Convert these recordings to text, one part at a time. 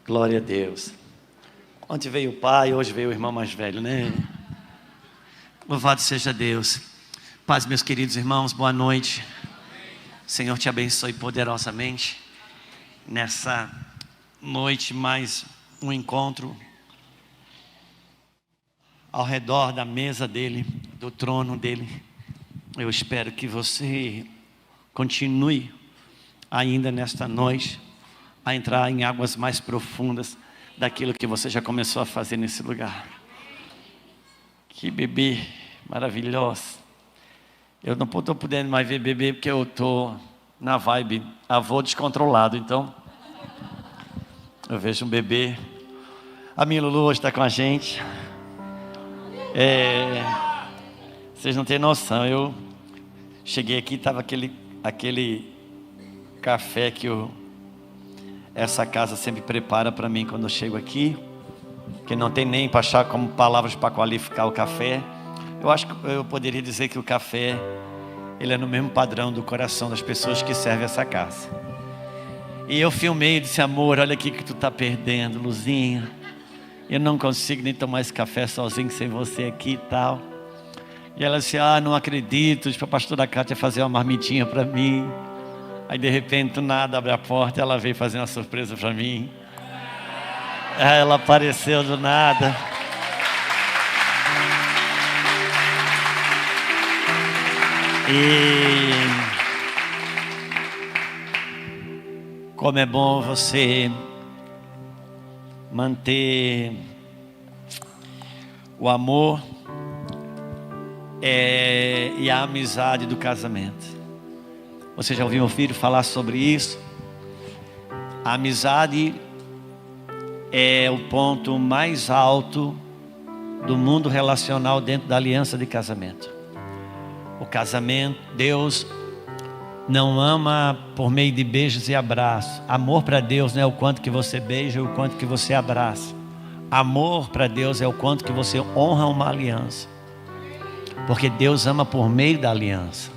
Glória a Deus. Ontem veio o pai, hoje veio o irmão mais velho, né? Louvado seja Deus. Paz, meus queridos irmãos, boa noite. Senhor te abençoe poderosamente nessa noite, mais um encontro ao redor da mesa dele, do trono dele. Eu espero que você continue ainda nesta noite a entrar em águas mais profundas daquilo que você já começou a fazer nesse lugar. Que bebê maravilhoso. Eu não estou podendo mais ver bebê porque eu estou na vibe avô descontrolado. Então eu vejo um bebê. A minha Lulu hoje está com a gente. Vocês não têm noção. Eu cheguei aqui, estava aquele café que essa casa sempre prepara para mim quando eu chego aqui, que não tem nem para achar como palavras para qualificar o café. Eu acho que eu poderia dizer que o café, ele é no mesmo padrão do coração das pessoas que servem essa casa. E eu filmei e disse: amor, olha aqui que tu está perdendo, Luzinha. Eu não consigo nem tomar esse café sozinho sem você aqui e tal. E ela disse: não acredito, disse para a pastora Cátia fazer uma marmitinha para mim. Aí de repente, do nada, abre a porta, ela veio fazer uma surpresa para mim. Aí ela apareceu do nada. E como é bom você manter o amor e a amizade do casamento. Você já ouviu meu filho falar sobre isso? A amizade é o ponto mais alto do mundo relacional dentro da aliança de casamento. O casamento, Deus não ama por meio de beijos e abraços. Amor para Deus não é o quanto que você beija, o quanto que você abraça. Amor para Deus é o quanto que você honra uma aliança. Porque Deus ama por meio da aliança.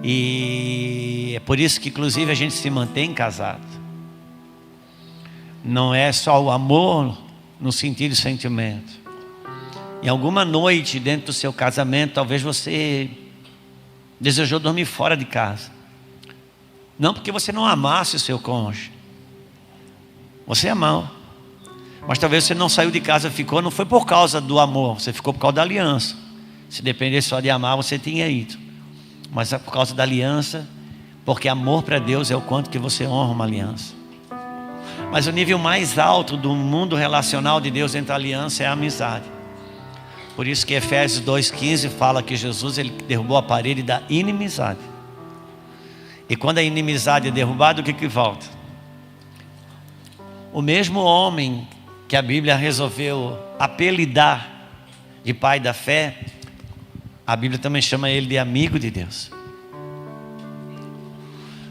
E é por isso que inclusive a gente se mantém casado. Não é só o amor no sentido de sentimento. Em alguma noite dentro do seu casamento, talvez você desejou dormir fora de casa. Não porque você não amasse o seu cônjuge. Você amou. Mas talvez você não saiu de casa, ficou, não foi por causa do amor, você ficou por causa da aliança. Se dependesse só de amar, você tinha ido. Mas é por causa da aliança, porque amor para Deus é o quanto que você honra uma aliança. Mas o nível mais alto do mundo relacional de Deus entre a aliança é a amizade. Por isso que Efésios 2,15 fala que Jesus ele derrubou a parede da inimizade. E quando a inimizade é derrubada, o que volta? O mesmo homem que a Bíblia resolveu apelidar de pai da fé, a Bíblia também chama ele de amigo de Deus.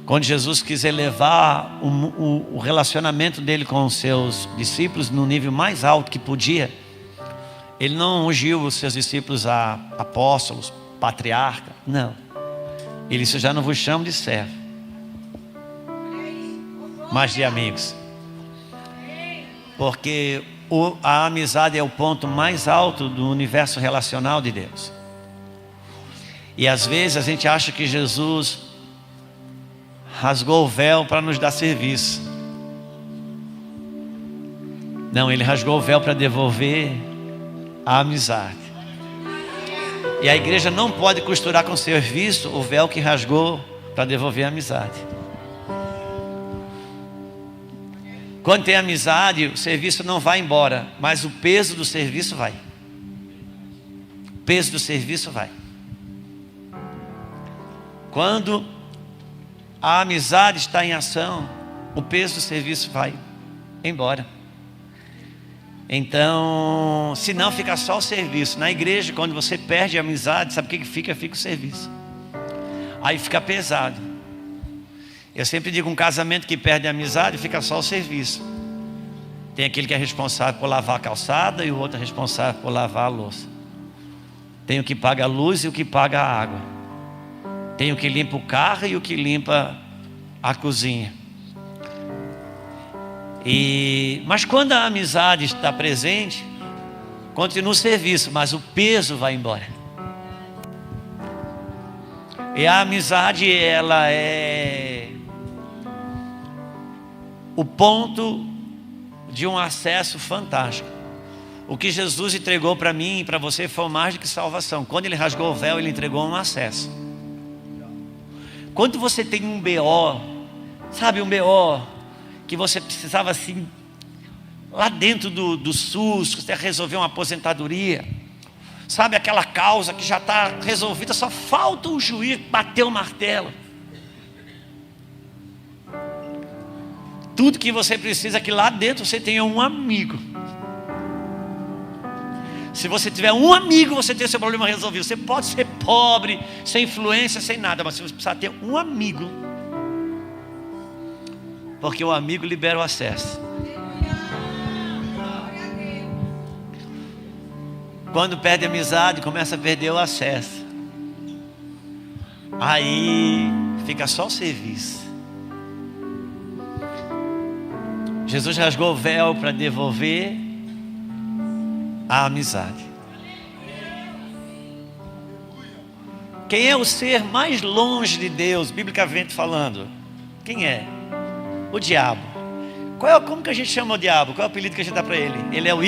Quando Jesus quis elevar o relacionamento dele com os seus discípulos no nível mais alto que podia, ele não ungiu os seus discípulos a apóstolos, patriarca, não. Ele disse: já não vos chamo de servo, mas de amigos. Porque a amizade é o ponto mais alto do universo relacional de Deus. E às vezes a gente acha que Jesus rasgou o véu para nos dar serviço. Não, ele rasgou o véu para devolver a amizade. E a igreja não pode costurar com serviço o véu que rasgou para devolver a amizade. Quando tem amizade, o serviço não vai embora, mas o peso do serviço vai. O peso do serviço vai. Quando a amizade está em ação, o peso do serviço vai embora. Então, se não, fica só o serviço. Na igreja, quando você perde a amizade, sabe o que fica? Fica o serviço. Aí fica pesado. Eu sempre digo, um casamento que perde a amizade, fica só o serviço. Tem aquele que é responsável por lavar a calçada e o outro é responsável por lavar a louça. Tem o que paga a luz e o que paga a água. Tem o que limpa o carro e o que limpa a cozinha. Mas quando a amizade está presente, continua o serviço, mas o peso vai embora. E a amizade, ela é o ponto de um acesso fantástico. O que Jesus entregou para mim e para você foi mais do que salvação. Quando Ele rasgou o véu, Ele entregou um acesso. Quando você tem um BO, sabe, um BO que você precisava assim, lá dentro do SUS, você resolver uma aposentadoria, sabe, aquela causa que já está resolvida, só falta o juiz bater o martelo. Tudo que você precisa é que lá dentro você tenha um amigo. Se você tiver um amigo, você tem seu problema resolvido. Você pode ser pobre, sem influência, sem nada, mas você precisa ter um amigo, porque o amigo libera o acesso. Quando perde a amizade, começa a perder o acesso. Aí fica só o serviço. Jesus rasgou o véu para devolver a amizade. Quem é o ser mais longe de Deus, biblicamente falando? Quem é? O diabo. Como que a gente chama o diabo? Qual é o apelido que a gente dá para ele? Ele é o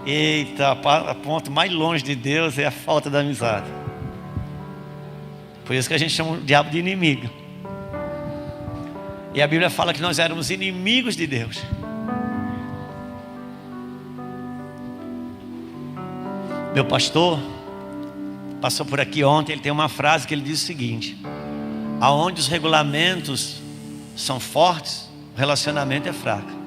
Eita, a ponto mais longe de Deus é a falta da amizade. Por isso que a gente chama o diabo de inimigo. E a Bíblia fala que nós éramos inimigos de Deus. Meu pastor passou por aqui ontem. Ele tem uma frase que ele diz o seguinte: aonde os regulamentos são fortes, o relacionamento é fraco.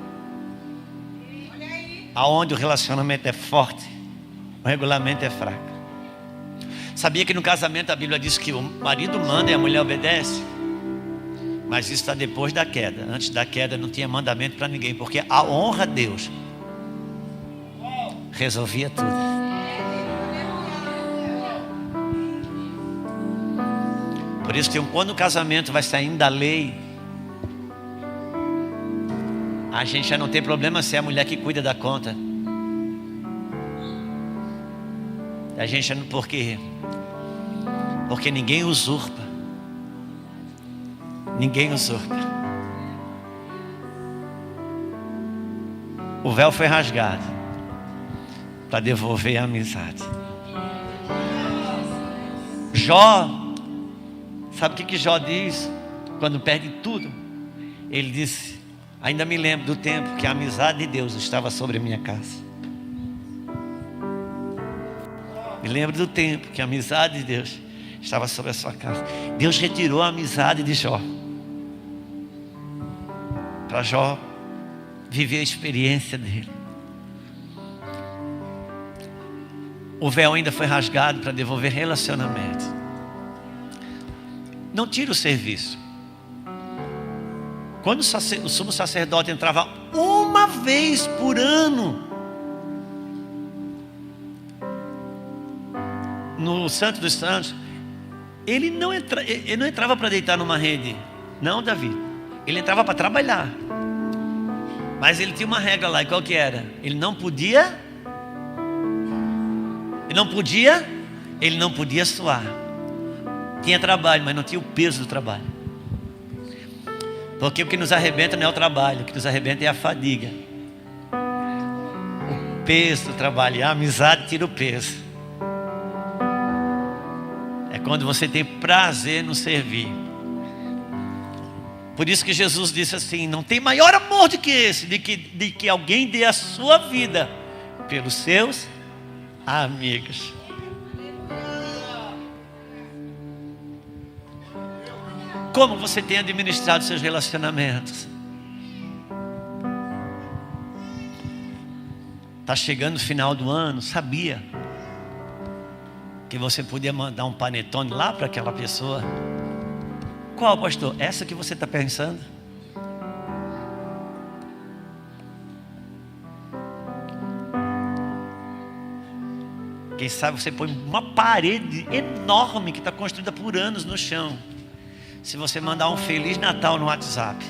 Aonde o relacionamento é forte, o regulamento é fraco. Sabia que no casamento a Bíblia diz que o marido manda e a mulher obedece? Mas isso está depois da queda. Antes da queda não tinha mandamento para ninguém, porque a honra a Deus resolvia tudo. Por isso que quando o casamento vai saindo da lei, a gente já não tem problema se é a mulher que cuida da conta. A gente não, por quê? Porque ninguém usurpa. Ninguém usurpa. O véu foi rasgado para devolver a amizade. Jó, sabe o que Jó diz quando perde tudo? Ele disse: ainda me lembro do tempo que a amizade de Deus estava sobre a minha casa. Me lembro do tempo que a amizade de Deus estava sobre a sua casa. Deus retirou a amizade de Jó, para Jó viver a experiência dele. O véu ainda foi rasgado para devolver relacionamento. Não tira o serviço. Quando o sumo sacerdote entrava uma vez por ano no Santo dos Santos, ele não entrava para deitar numa rede. Não, Davi. Ele entrava para trabalhar. Mas ele tinha uma regra lá. E qual que era? Ele não podia suar. Tinha trabalho, mas não tinha o peso do trabalho. Porque o que nos arrebenta não é o trabalho, o que nos arrebenta é a fadiga. O peso do trabalho, a amizade tira o peso. É quando você tem prazer no servir. Por isso que Jesus disse assim: não tem maior amor do que esse, de que alguém dê a sua vida pelos seus amigos. Como você tem administrado seus relacionamentos? Está chegando o final do ano, sabia que você podia mandar um panetone lá para aquela pessoa? Qual, pastor? Essa que você está pensando? Quem sabe você põe uma parede enorme que está construída por anos no chão. Se você mandar um Feliz Natal no WhatsApp,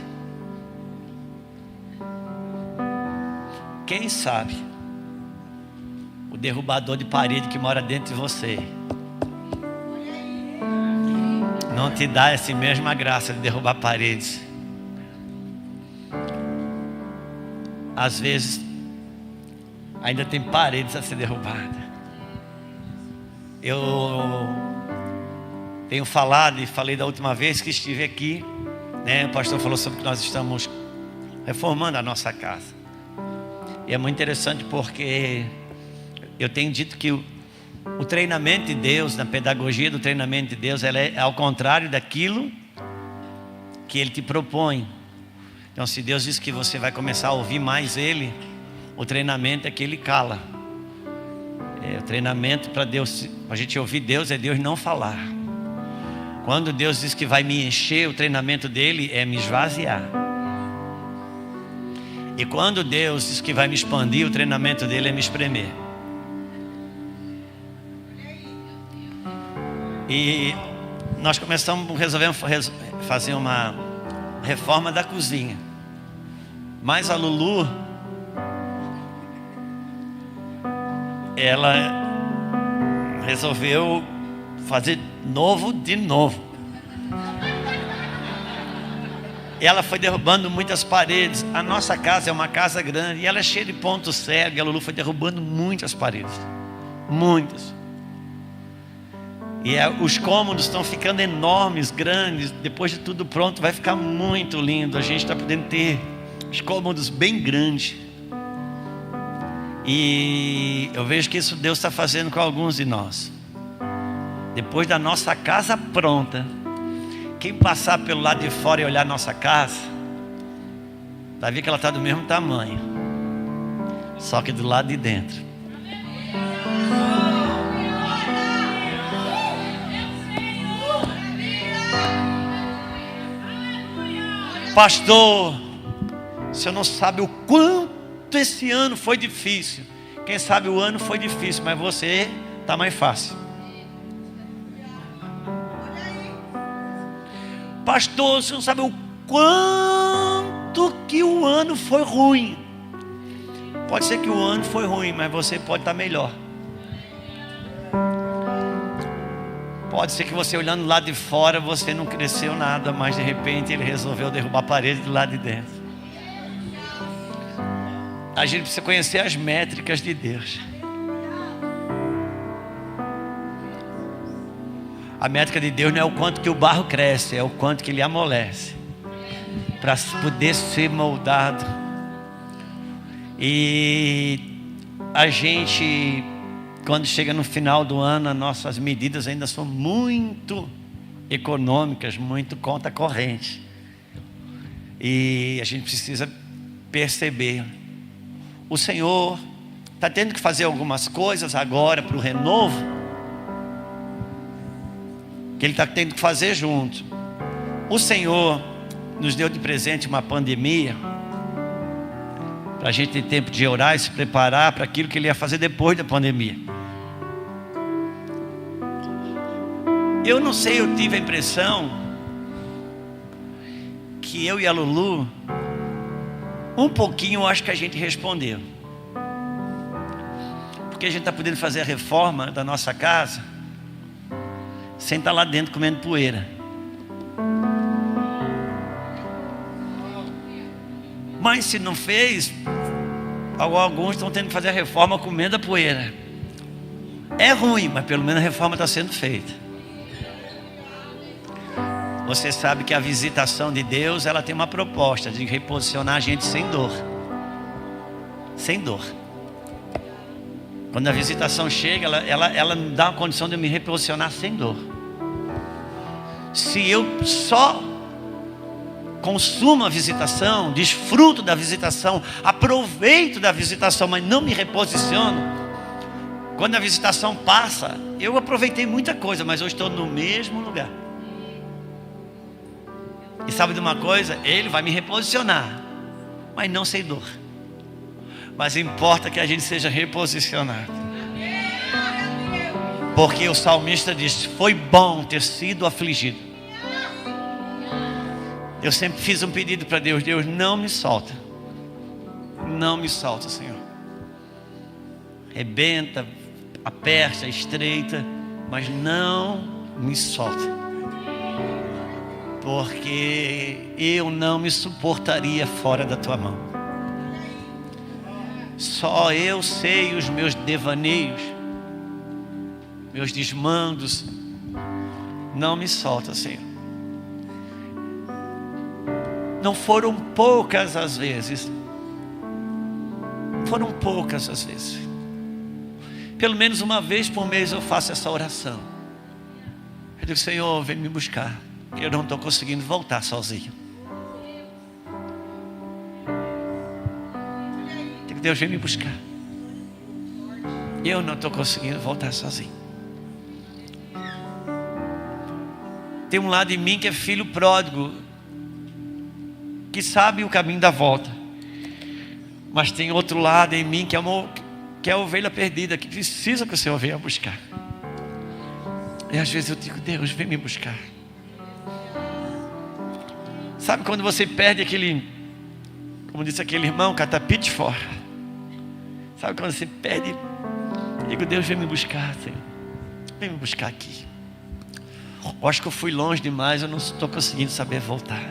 quem sabe o derrubador de parede que mora dentro de você não te dá essa mesma graça de derrubar paredes. Às vezes ainda tem paredes a ser derrubadas. Eu tenho falado e falei da última vez que estive aqui, né? O pastor falou sobre que nós estamos reformando a nossa casa. E é muito interessante porque eu tenho dito que o treinamento de Deus, na pedagogia do treinamento de Deus, ela é ao contrário daquilo que Ele te propõe. Então, se Deus diz que você vai começar a ouvir mais Ele, o treinamento é que Ele cala. O treinamento para Deus, para a gente ouvir Deus, é Deus não falar. Quando Deus diz que vai me encher, o treinamento dele é me esvaziar. E quando Deus diz que vai me expandir, o treinamento dele é me espremer. E nós resolvemos fazer uma reforma da cozinha. Mas a Lulu, ela resolveu fazer de novo. E ela foi derrubando muitas paredes. A nossa casa é uma casa grande e ela é cheia de pontos cegos. E a Lulu foi derrubando muitas paredes. Muitas. E os cômodos estão ficando enormes, grandes. Depois de tudo pronto, vai ficar muito lindo. A gente está podendo ter os cômodos bem grandes. E eu vejo que isso Deus está fazendo com alguns de nós. Depois da nossa casa pronta, quem passar pelo lado de fora e olhar a nossa casa, vai ver que ela está do mesmo tamanho, só que do lado de dentro. Pastor, o senhor não sabe o quanto esse ano foi difícil. Quem sabe o ano foi difícil, mas você está mais fácil. Pastor, você não sabe o quanto que o ano foi ruim. Pode ser que o ano foi ruim, mas você pode estar melhor. Pode ser que você olhando do lado de fora, você não cresceu nada, mas de repente Ele resolveu derrubar a parede do lado de dentro. A gente precisa conhecer as métricas de Deus. A métrica de Deus não é o quanto que o barro cresce, é o quanto que ele amolece, para poder ser moldado. E a gente, quando chega no final do ano, as nossas medidas ainda são muito econômicas, muito conta corrente. E a gente precisa perceber, o Senhor está tendo que fazer algumas coisas agora para o renovo, que Ele está tendo que fazer junto. O Senhor nos deu de presente uma pandemia, para a gente ter tempo de orar e se preparar para aquilo que Ele ia fazer depois da pandemia. Eu não sei, eu tive a impressão que eu e a Lulu, um pouquinho eu acho que a gente respondeu, porque a gente está podendo fazer a reforma da nossa casa sem estar lá dentro comendo poeira. Mas se não fez, alguns estão tendo que fazer a reforma comendo a poeira. É ruim, mas pelo menos a reforma está sendo feita. Você sabe que a visitação de Deus, ela tem uma proposta de reposicionar a gente sem dor. Sem dor. Quando a visitação chega, ela me dá uma condição de eu me reposicionar sem dor. Se eu só consumo a visitação, desfruto da visitação, aproveito da visitação, mas não me reposiciono, quando a visitação passa, eu aproveitei muita coisa, mas eu estou no mesmo lugar. E sabe de uma coisa? Ele vai me reposicionar, mas não sem dor. Mas importa que a gente seja reposicionado. Porque o salmista disse: foi bom ter sido afligido. Eu sempre fiz um pedido para Deus: Deus, não me solta. Não me solta, Senhor. rebenta, aperta, estreita, mas não me solta, porque eu não me suportaria fora da tua mão. Só eu sei os meus devaneios, meus desmandos. Não me solta, Senhor. Não foram poucas as vezes. Foram poucas as vezes. Pelo menos uma vez por mês eu faço essa oração. Eu digo: Senhor, vem me buscar. Eu não estou conseguindo voltar sozinho. Deus, vem me buscar. Eu não estou conseguindo voltar sozinho. Tem um lado em mim que é filho pródigo, que sabe o caminho da volta. Mas tem outro lado em mim que é a ovelha perdida, que precisa que o Senhor venha buscar. E às vezes eu digo: Deus, vem me buscar. Sabe quando você perde aquele, como disse aquele irmão, catapite fora? Sabe quando você perde? Eu digo: Deus, vem me buscar, Senhor. Vem me buscar aqui. Eu acho que eu fui longe demais, eu não estou conseguindo saber voltar.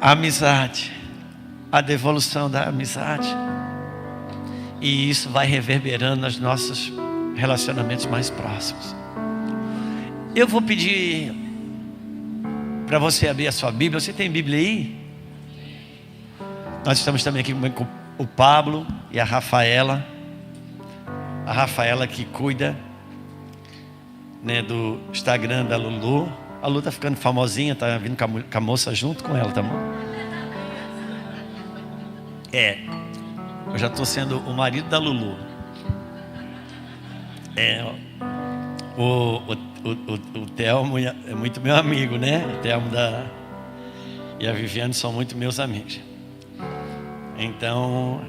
A amizade, a devolução da amizade, e isso vai reverberando nos nossos relacionamentos mais próximos. Eu vou pedir para você abrir a sua Bíblia. Você tem Bíblia aí? Nós estamos também aqui com o Pablo e a Rafaela. A Rafaela que cuida, né, do Instagram da Lulu. A Lulu está ficando famosinha, está vindo com a moça junto com ela, tá bom? Eu já estou sendo o marido da Lulu. O Telmo é muito meu amigo, né? O Telmo e a Viviane são muito meus amigos. Então,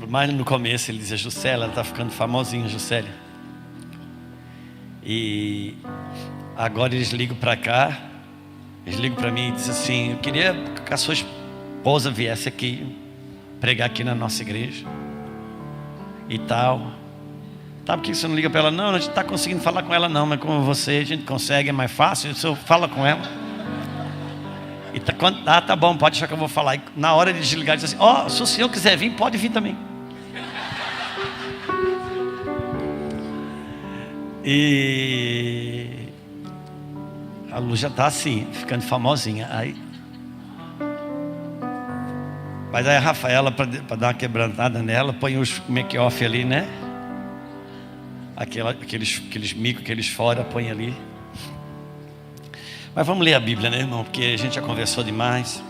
mais no começo ele dizia: Juscelia, ela está ficando famosinha, Juscelia. E agora eles ligam para cá, eles ligam para mim e dizem assim: eu queria que a sua esposa viesse aqui pregar aqui na nossa igreja e tal. Tá, por que você não liga para ela? Não, a gente está conseguindo falar com ela não, mas com você a gente consegue, é mais fácil. O senhor fala com ela. E tá bom, pode deixar que eu vou falar. E na hora de desligar, diz assim: se o senhor quiser vir, pode vir também. E a Lu já está assim, ficando famosinha. Mas aí a Rafaela, para dar uma quebrantada nela, põe os make-off ali, né? Aqueles micos, aqueles fora, põe ali. Mas vamos ler a Bíblia, né, irmão? Porque a gente já conversou demais.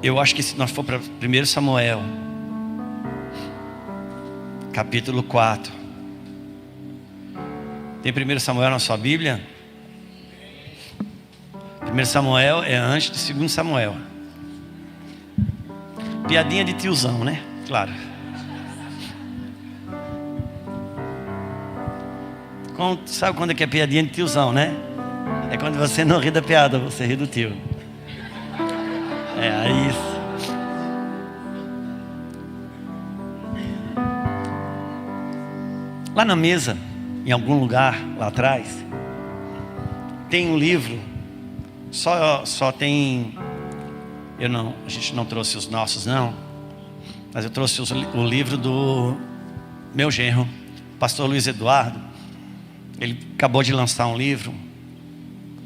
Eu acho que se nós for para 1 Samuel, capítulo 4. Tem 1 Samuel na sua Bíblia? 1 Samuel é antes de 2 Samuel. Piadinha de tiozão, né? Claro. Sabe quando é que é piadinha de tiozão, né? É quando você não ri da piada, você ri do tio. É isso. Lá na mesa, em algum lugar lá atrás, tem um livro. Só tem. A gente não trouxe os nossos não, mas eu trouxe o livro do meu genro, pastor Luiz Eduardo. Ele acabou de lançar um livro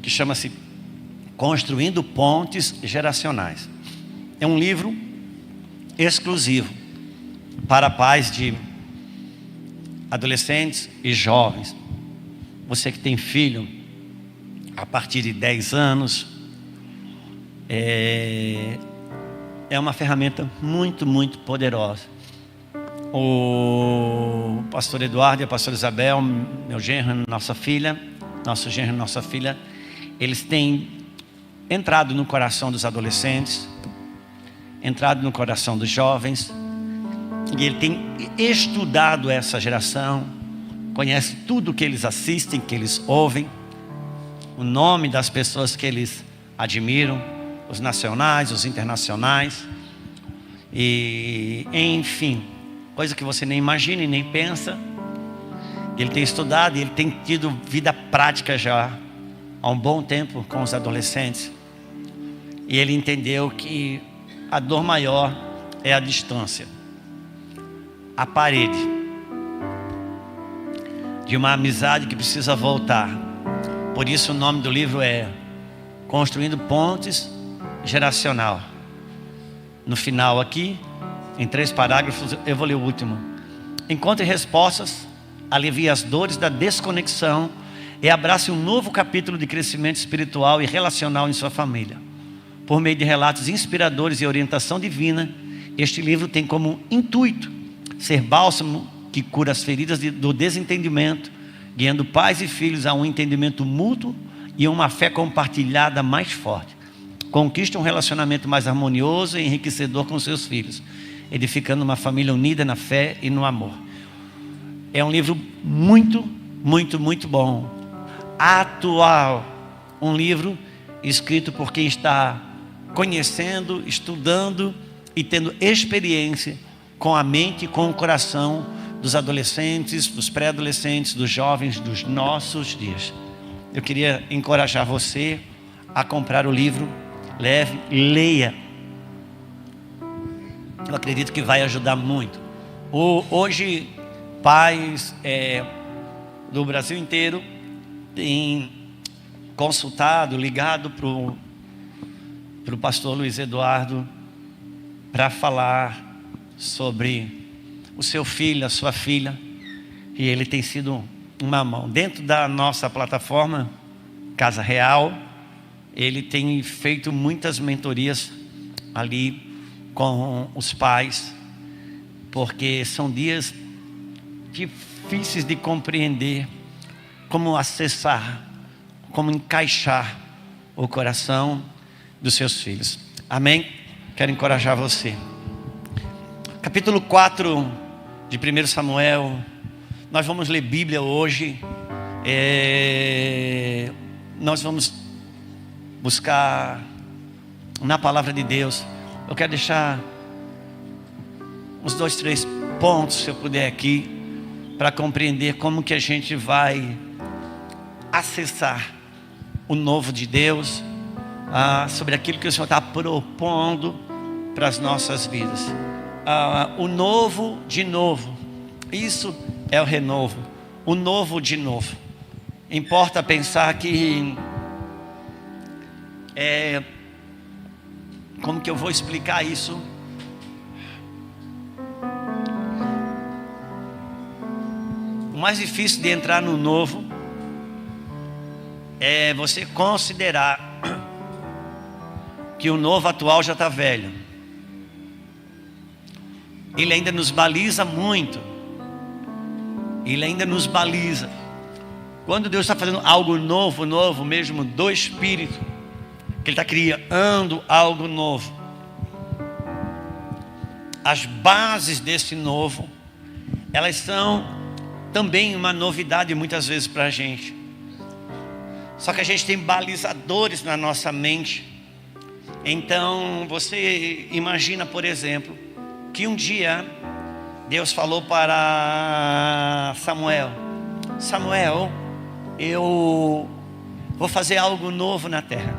que chama-se Construindo Pontes Geracionais. É um livro exclusivo para pais de adolescentes e jovens. Você que tem filho a partir de 10 anos, é uma ferramenta muito, muito poderosa. O pastor Eduardo e a pastora Isabel, meu genro, nosso genro e nossa filha, eles têm entrado no coração dos adolescentes, entrado no coração dos jovens, e ele tem estudado essa geração, conhece tudo que eles assistem, que eles ouvem, o nome das pessoas que eles admiro, os nacionais, os internacionais, e enfim, coisa que você nem imagina e nem pensa. Ele tem estudado e ele tem tido vida prática já há um bom tempo com os adolescentes, e ele entendeu que a dor maior é a distância, a parede de uma amizade que precisa voltar. Por isso o nome do livro é Construindo Pontes Geracional. No final aqui, em 3 parágrafos, eu vou ler o último. Encontre respostas, alivie as dores da desconexão e abrace um novo capítulo de crescimento espiritual e relacional em sua família. Por meio de relatos inspiradores e orientação divina, este livro tem como intuito ser bálsamo que cura as feridas do desentendimento, guiando pais e filhos a um entendimento mútuo e uma fé compartilhada mais forte. Conquiste um relacionamento mais harmonioso e enriquecedor com seus filhos, edificando uma família unida na fé e no amor. É um livro muito, muito, muito bom, atual. Um livro escrito por quem está conhecendo, estudando e tendo experiência com a mente e com o coração dos adolescentes, dos pré-adolescentes, dos jovens dos nossos dias. Eu queria encorajar você a comprar o livro. Leve, leia. Eu acredito que vai ajudar muito. Hoje, pais do Brasil inteiro têm consultado, ligado para o pastor Luiz Eduardo para falar sobre o seu filho, a sua filha, e ele tem sido uma mão. Dentro da nossa plataforma Casa Real, ele tem feito muitas mentorias ali com os pais, porque são dias difíceis de compreender como acessar, como encaixar o coração dos seus filhos. Amém? Quero encorajar você. Capítulo 4 de 1 Samuel. Nós vamos ler Bíblia hoje. Nós vamos buscar na palavra de Deus. Eu quero deixar uns 2, 3 pontos, se eu puder aqui, para compreender como que a gente vai acessar o novo de Deus, sobre aquilo que o Senhor está propondo para as nossas vidas. O novo de novo, isso é o renovo, o novo de novo. Importa pensar que como que eu vou explicar isso? O mais difícil de entrar no novo é você considerar que o novo atual já está velho. Ele ainda nos baliza muito. Ele ainda nos baliza. Quando Deus está fazendo algo novo, novo mesmo do Espírito, que Ele está criando algo novo, as bases desse novo, elas são também uma novidade muitas vezes para a gente. Só que a gente tem balizadores na nossa mente. Então você imagina, por exemplo, que um dia Deus falou para Samuel: Samuel, eu vou fazer algo novo na terra.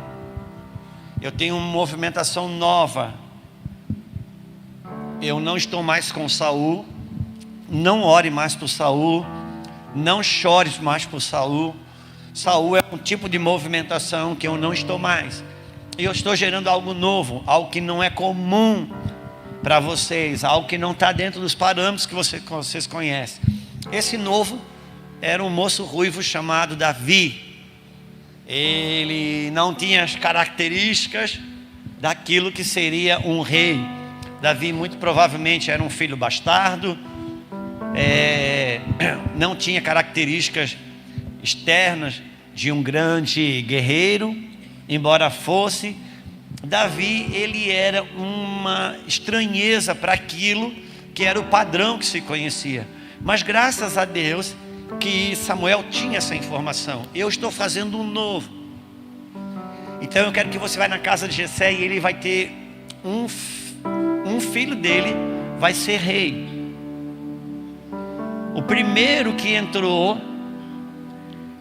Eu tenho uma movimentação nova. Eu não estou mais com Saul. Não ore mais por Saul. Não chores mais por Saul. Saul é um tipo de movimentação que eu não estou mais. E eu estou gerando algo novo, algo que não é comum para vocês, algo que não está dentro dos parâmetros que vocês conhecem. Esse novo era um moço ruivo chamado Davi. Ele não tinha as características daquilo que seria um rei. Davi muito provavelmente era um filho bastardo, não tinha características externas de um grande guerreiro, embora fosse. Davi, ele era uma estranheza para aquilo que era o padrão que se conhecia. Mas graças a Deus que Samuel tinha essa informação. Eu estou fazendo um novo. Então eu quero que você vá na casa de Jessé e ele vai ter um filho dele vai ser rei. O primeiro que entrou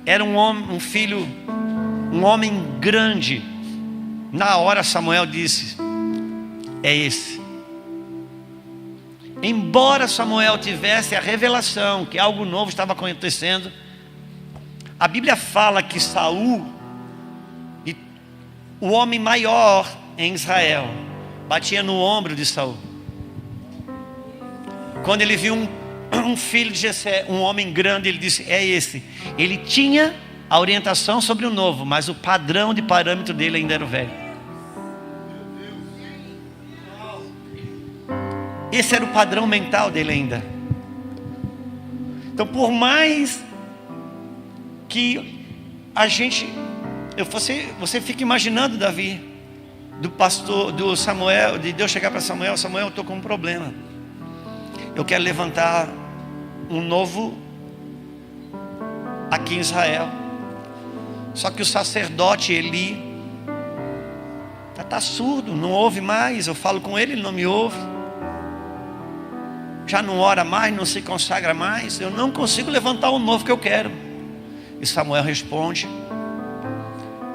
era um homem grande. Na hora Samuel disse: é esse. Embora Samuel tivesse a revelação que algo novo estava acontecendo, a Bíblia fala que Saul, o homem maior em Israel, batia no ombro de Saul. Quando ele viu um filho de Jessé, um homem grande, ele disse: é esse. Ele tinha a orientação sobre o novo, mas o padrão de parâmetro dele ainda era o velho. Esse era o padrão mental dele ainda. Então, por mais que a gente, você fica imaginando Davi, do Samuel, de Deus chegar para Samuel: Samuel, eu estou com um problema. Eu quero levantar um novo aqui em Israel. Só que o sacerdote Eli está surdo, não ouve mais. Eu falo com ele, ele não me ouve. Já não ora mais, não se consagra mais. Eu não consigo levantar o novo que eu quero. E Samuel responde: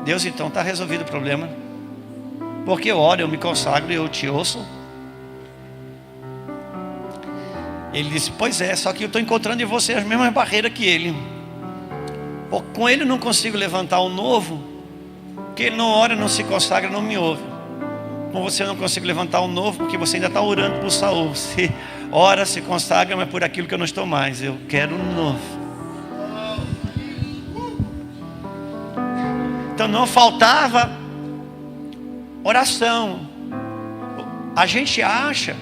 Deus, então está resolvido o problema, porque eu oro, eu me consagro e eu te ouço. Ele disse: pois é, só que eu estou encontrando em você as mesmas barreiras que ele. Com ele eu não consigo levantar o novo, porque ele não ora, não se consagra, não me ouve. Com você eu não consigo levantar o novo, porque você ainda está orando por Saul. Você ora, se consagra, mas por aquilo que eu não estou mais. Eu quero um novo. Então não faltava oração. A gente acha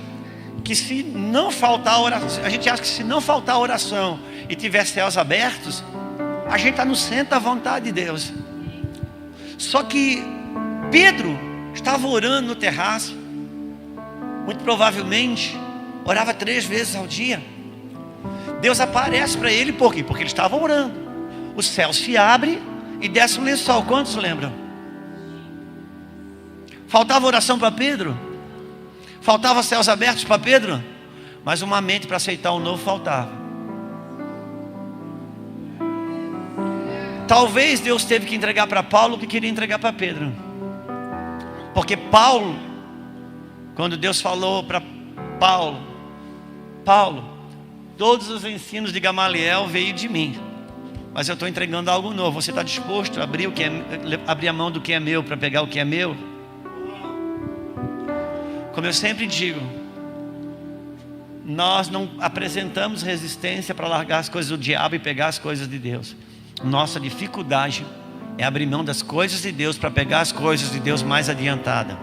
que se não faltar oração, e tiver céus abertos, a gente está no centro da vontade de Deus. Só que Pedro estava orando no terraço, muito provavelmente orava 3 vezes ao dia. Deus aparece para ele, por quê? Porque ele estava orando. O céu se abre e desce um lençol. Quantos lembram? Faltava oração para Pedro? Faltava céus abertos para Pedro? Mas uma mente para aceitar o novo faltava. Talvez Deus teve que entregar para Paulo o que queria entregar para Pedro. Porque Paulo, quando Deus falou para Paulo, todos os ensinos de Gamaliel veio de mim, mas eu estou entregando algo novo. Você está disposto a abrir a mão do que é meu para pegar o que é meu? Como eu sempre digo, nós não apresentamos resistência para largar as coisas do diabo e pegar as coisas de Deus. Nossa dificuldade é abrir mão das coisas de Deus para pegar as coisas de Deus mais adiantada.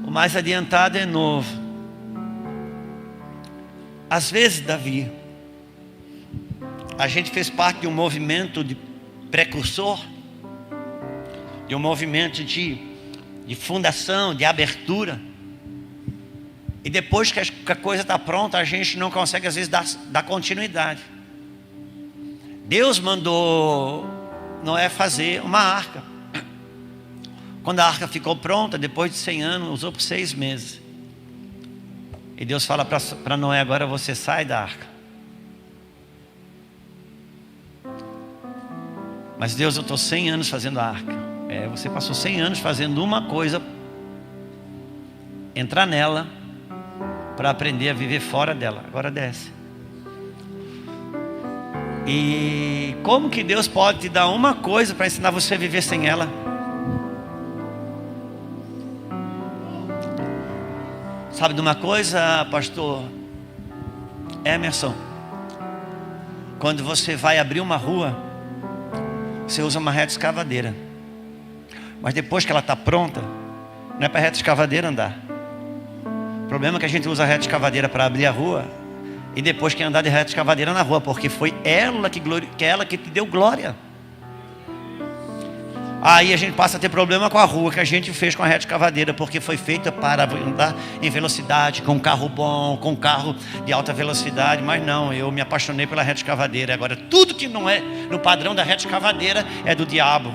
O mais adiantado é novo. Às vezes, Davi, a gente fez parte de um movimento de precursor, de um movimento de fundação, de abertura. E depois que a coisa está pronta, a gente não consegue às vezes dar continuidade. Deus mandou Noé fazer uma arca. Quando a arca ficou pronta, depois de 100 anos, usou por 6 meses. E Deus fala para Noé: agora você sai da arca. Mas Deus, eu estou 100 anos fazendo a arca. Você passou 100 anos fazendo uma coisa, entrar nela, para aprender a viver fora dela. Agora desce. E como que Deus pode te dar uma coisa para ensinar você a viver sem ela? Sabe de uma coisa, pastor Emerson? Quando você vai abrir uma rua, você usa uma reta escavadeira. Mas depois que ela está pronta, não é para a reta escavadeira andar. O problema é que a gente usa a reta escavadeira para abrir a rua e depois quer andar de reta escavadeira na rua, porque foi ela que te deu glória. Aí a gente passa a ter problema com a rua que a gente fez com a reta escavadeira, porque foi feita para andar em velocidade, com um carro bom, com um carro de alta velocidade. Mas não, eu me apaixonei pela reta escavadeira. Agora tudo que não é no padrão da reta escavadeira é do diabo.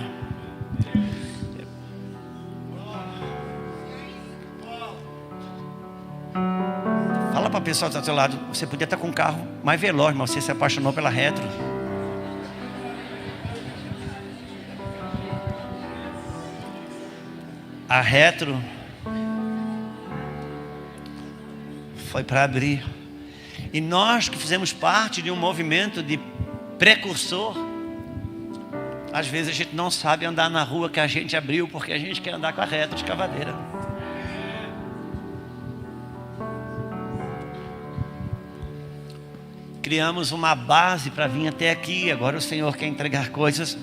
Fala para a pessoa que está do seu lado: você podia estar com um carro mais veloz, mas você se apaixonou pela retro. A retro foi para abrir. E nós que fizemos parte de um movimento de precursor, às vezes a gente não sabe andar na rua que a gente abriu, porque a gente quer andar com a retro escavadeira. Criamos uma base para vir até aqui. Agora o Senhor quer entregar coisas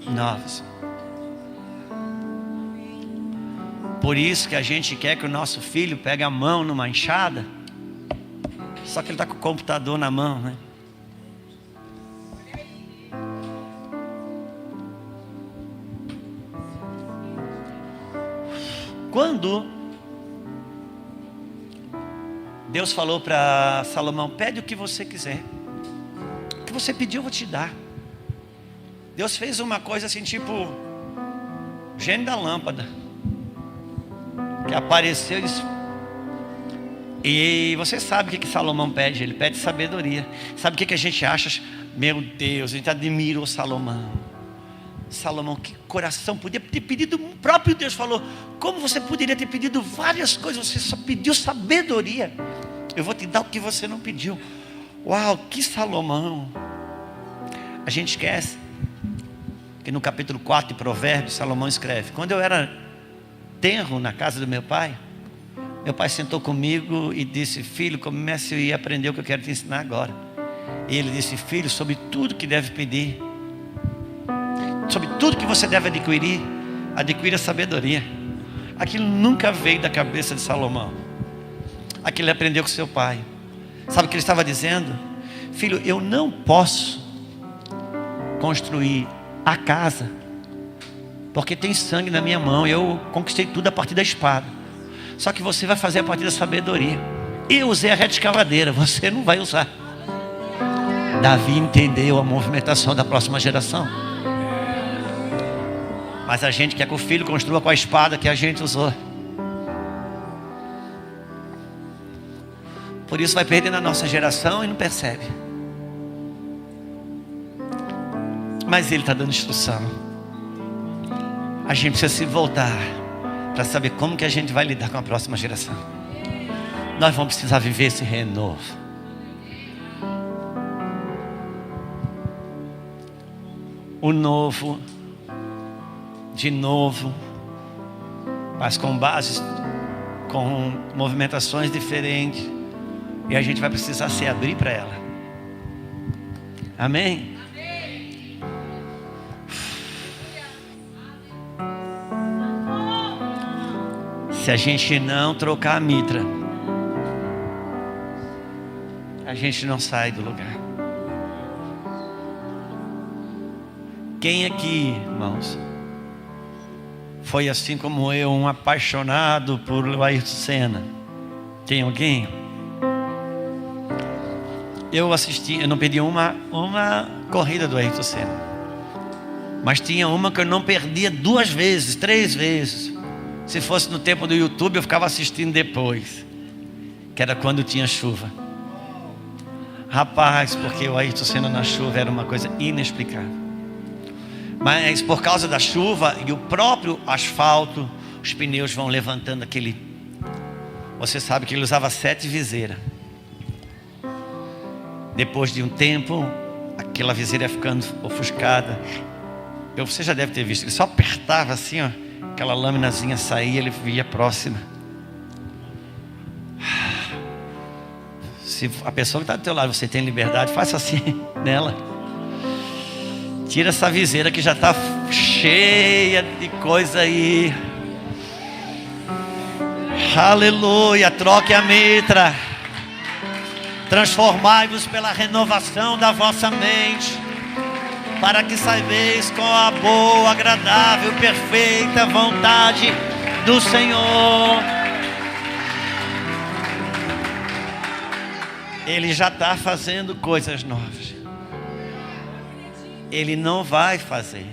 novas. Por isso que a gente quer que o nosso filho pegue a mão numa enxada. Só que ele está com o computador na mão, né? Quando Deus falou para Salomão: pede o que você quiser, o que você pediu eu vou te dar. Deus fez uma coisa assim, tipo gênio da lâmpada, que apareceu e você sabe o que Salomão pede? Ele pede sabedoria. Sabe o que a gente acha? Meu Deus, a gente admira o Salomão. Salomão, que coração, podia ter pedido. O próprio Deus falou: como você poderia ter pedido várias coisas, você só pediu sabedoria. Eu vou te dar o que você não pediu. Uau, que Salomão. A gente esquece que no capítulo 4 de Provérbios, Salomão escreve: quando eu era tenro na casa do meu pai sentou comigo e disse: filho, comece a aprender o que eu quero te ensinar agora. E ele disse: filho, sobre tudo que deve pedir, sobre tudo que você deve adquirir, adquira sabedoria. Aquilo nunca veio da cabeça de Salomão. Aquilo ele aprendeu com seu pai. Sabe o que ele estava dizendo? Filho, eu não posso construir a casa porque tem sangue na minha mão. Eu conquistei tudo a partir da espada. Só que você vai fazer a partir da sabedoria. Eu usei a reta escavadeira, você não vai usar. Davi entendeu a movimentação da próxima geração. Mas a gente quer que o filho construa com a espada que a gente usou. Por isso vai perdendo a nossa geração e não percebe. Mas ele está dando instrução. A gente precisa se voltar para saber como que a gente vai lidar com a próxima geração. Nós vamos precisar viver esse renovo. O novo, de novo, mas com bases, com movimentações diferentes. E a gente vai precisar se abrir para ela. Amém? Se a gente não trocar a mitra, a gente não sai do lugar. Quem aqui, irmãos, foi assim como eu, um apaixonado por Ayrton Senna? Tem alguém? Eu assisti, eu não perdi uma corrida do Ayrton Senna, mas tinha uma que eu não perdia 2 vezes, 3 vezes. Se fosse no tempo do YouTube, eu ficava assistindo depois, que era quando tinha chuva. Rapaz, porque o Ayrton Senna na chuva era uma coisa inexplicável. Mas por causa da chuva e o próprio asfalto, os pneus vão levantando aquele. Você sabe que ele usava 7 viseiras. Depois de um tempo, aquela viseira ia ficando ofuscada. Você já deve ter visto, ele só apertava assim, ó, aquela lâminazinha saía, ele via a próxima. Se a pessoa que está do teu lado, você tem liberdade, faça assim nela. Tira essa viseira que já está cheia de coisa aí. Aleluia, troque a mitra. Transformai-vos pela renovação da vossa mente. para que saibais com a boa, agradável, perfeita vontade do Senhor. Ele já está fazendo coisas novas. Ele não vai fazer.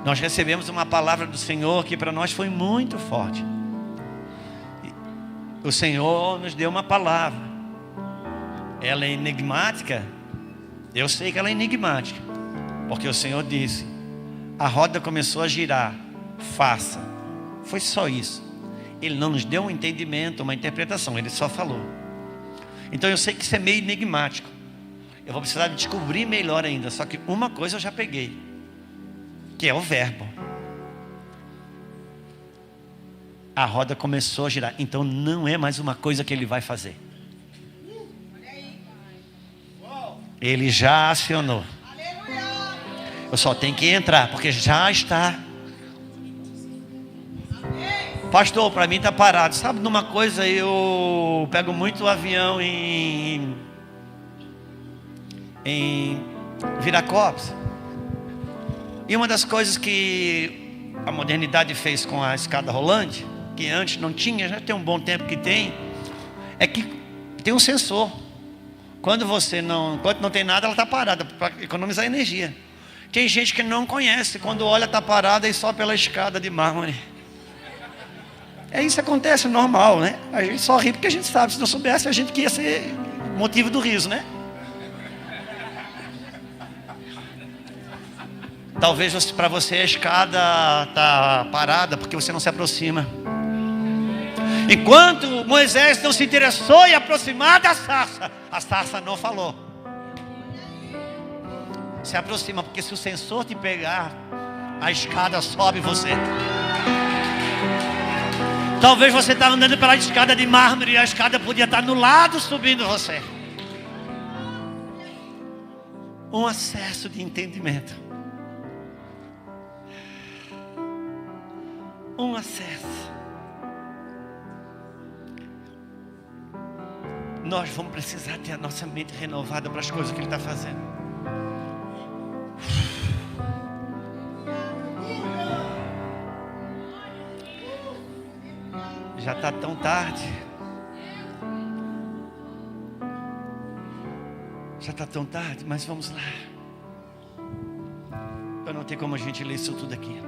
Nós recebemos uma palavra do Senhor que para nós foi muito forte. O Senhor nos deu uma palavra. Ela é enigmática. Eu sei que ela é enigmática, porque o Senhor disse: a roda começou a girar, faça. Foi só isso. Ele não nos deu um entendimento, uma interpretação. Ele só falou. Então eu sei que isso é meio enigmático. Eu vou precisar descobrir melhor ainda. Só que uma coisa eu já peguei, que é o verbo. A roda começou a girar. Então não é mais uma coisa que ele vai fazer. Ele já acionou. Eu só tenho que entrar, porque já está. Pastor, para mim está parado. Sabe de uma coisa, eu pego muito avião em Viracopos. E uma das coisas que a modernidade fez com a escada rolante, que antes não tinha, já tem um bom tempo que tem, é que tem um sensor. Enquanto não tem nada, ela está parada, para economizar energia. Tem gente que não conhece, quando olha está parada e só pela escada de mármore. Isso acontece, normal, né? A gente só ri porque a gente sabe. Se não soubesse, a gente que ia ser motivo do riso, né? Talvez para você a escada está parada porque você não se aproxima. Enquanto Moisés não se interessou em aproximar da sarça, a sarça não falou. Se aproxima, porque se o sensor te pegar, a escada sobe você. Talvez você está andando pela escada de mármore e a escada podia estar no lado subindo você. Um acesso de entendimento. Um acesso. Nós vamos precisar ter a nossa mente renovada para as coisas que Ele está fazendo. Já está tão tarde. Já está tão tarde, mas vamos lá. Eu não tenho como a gente ler isso tudo aqui.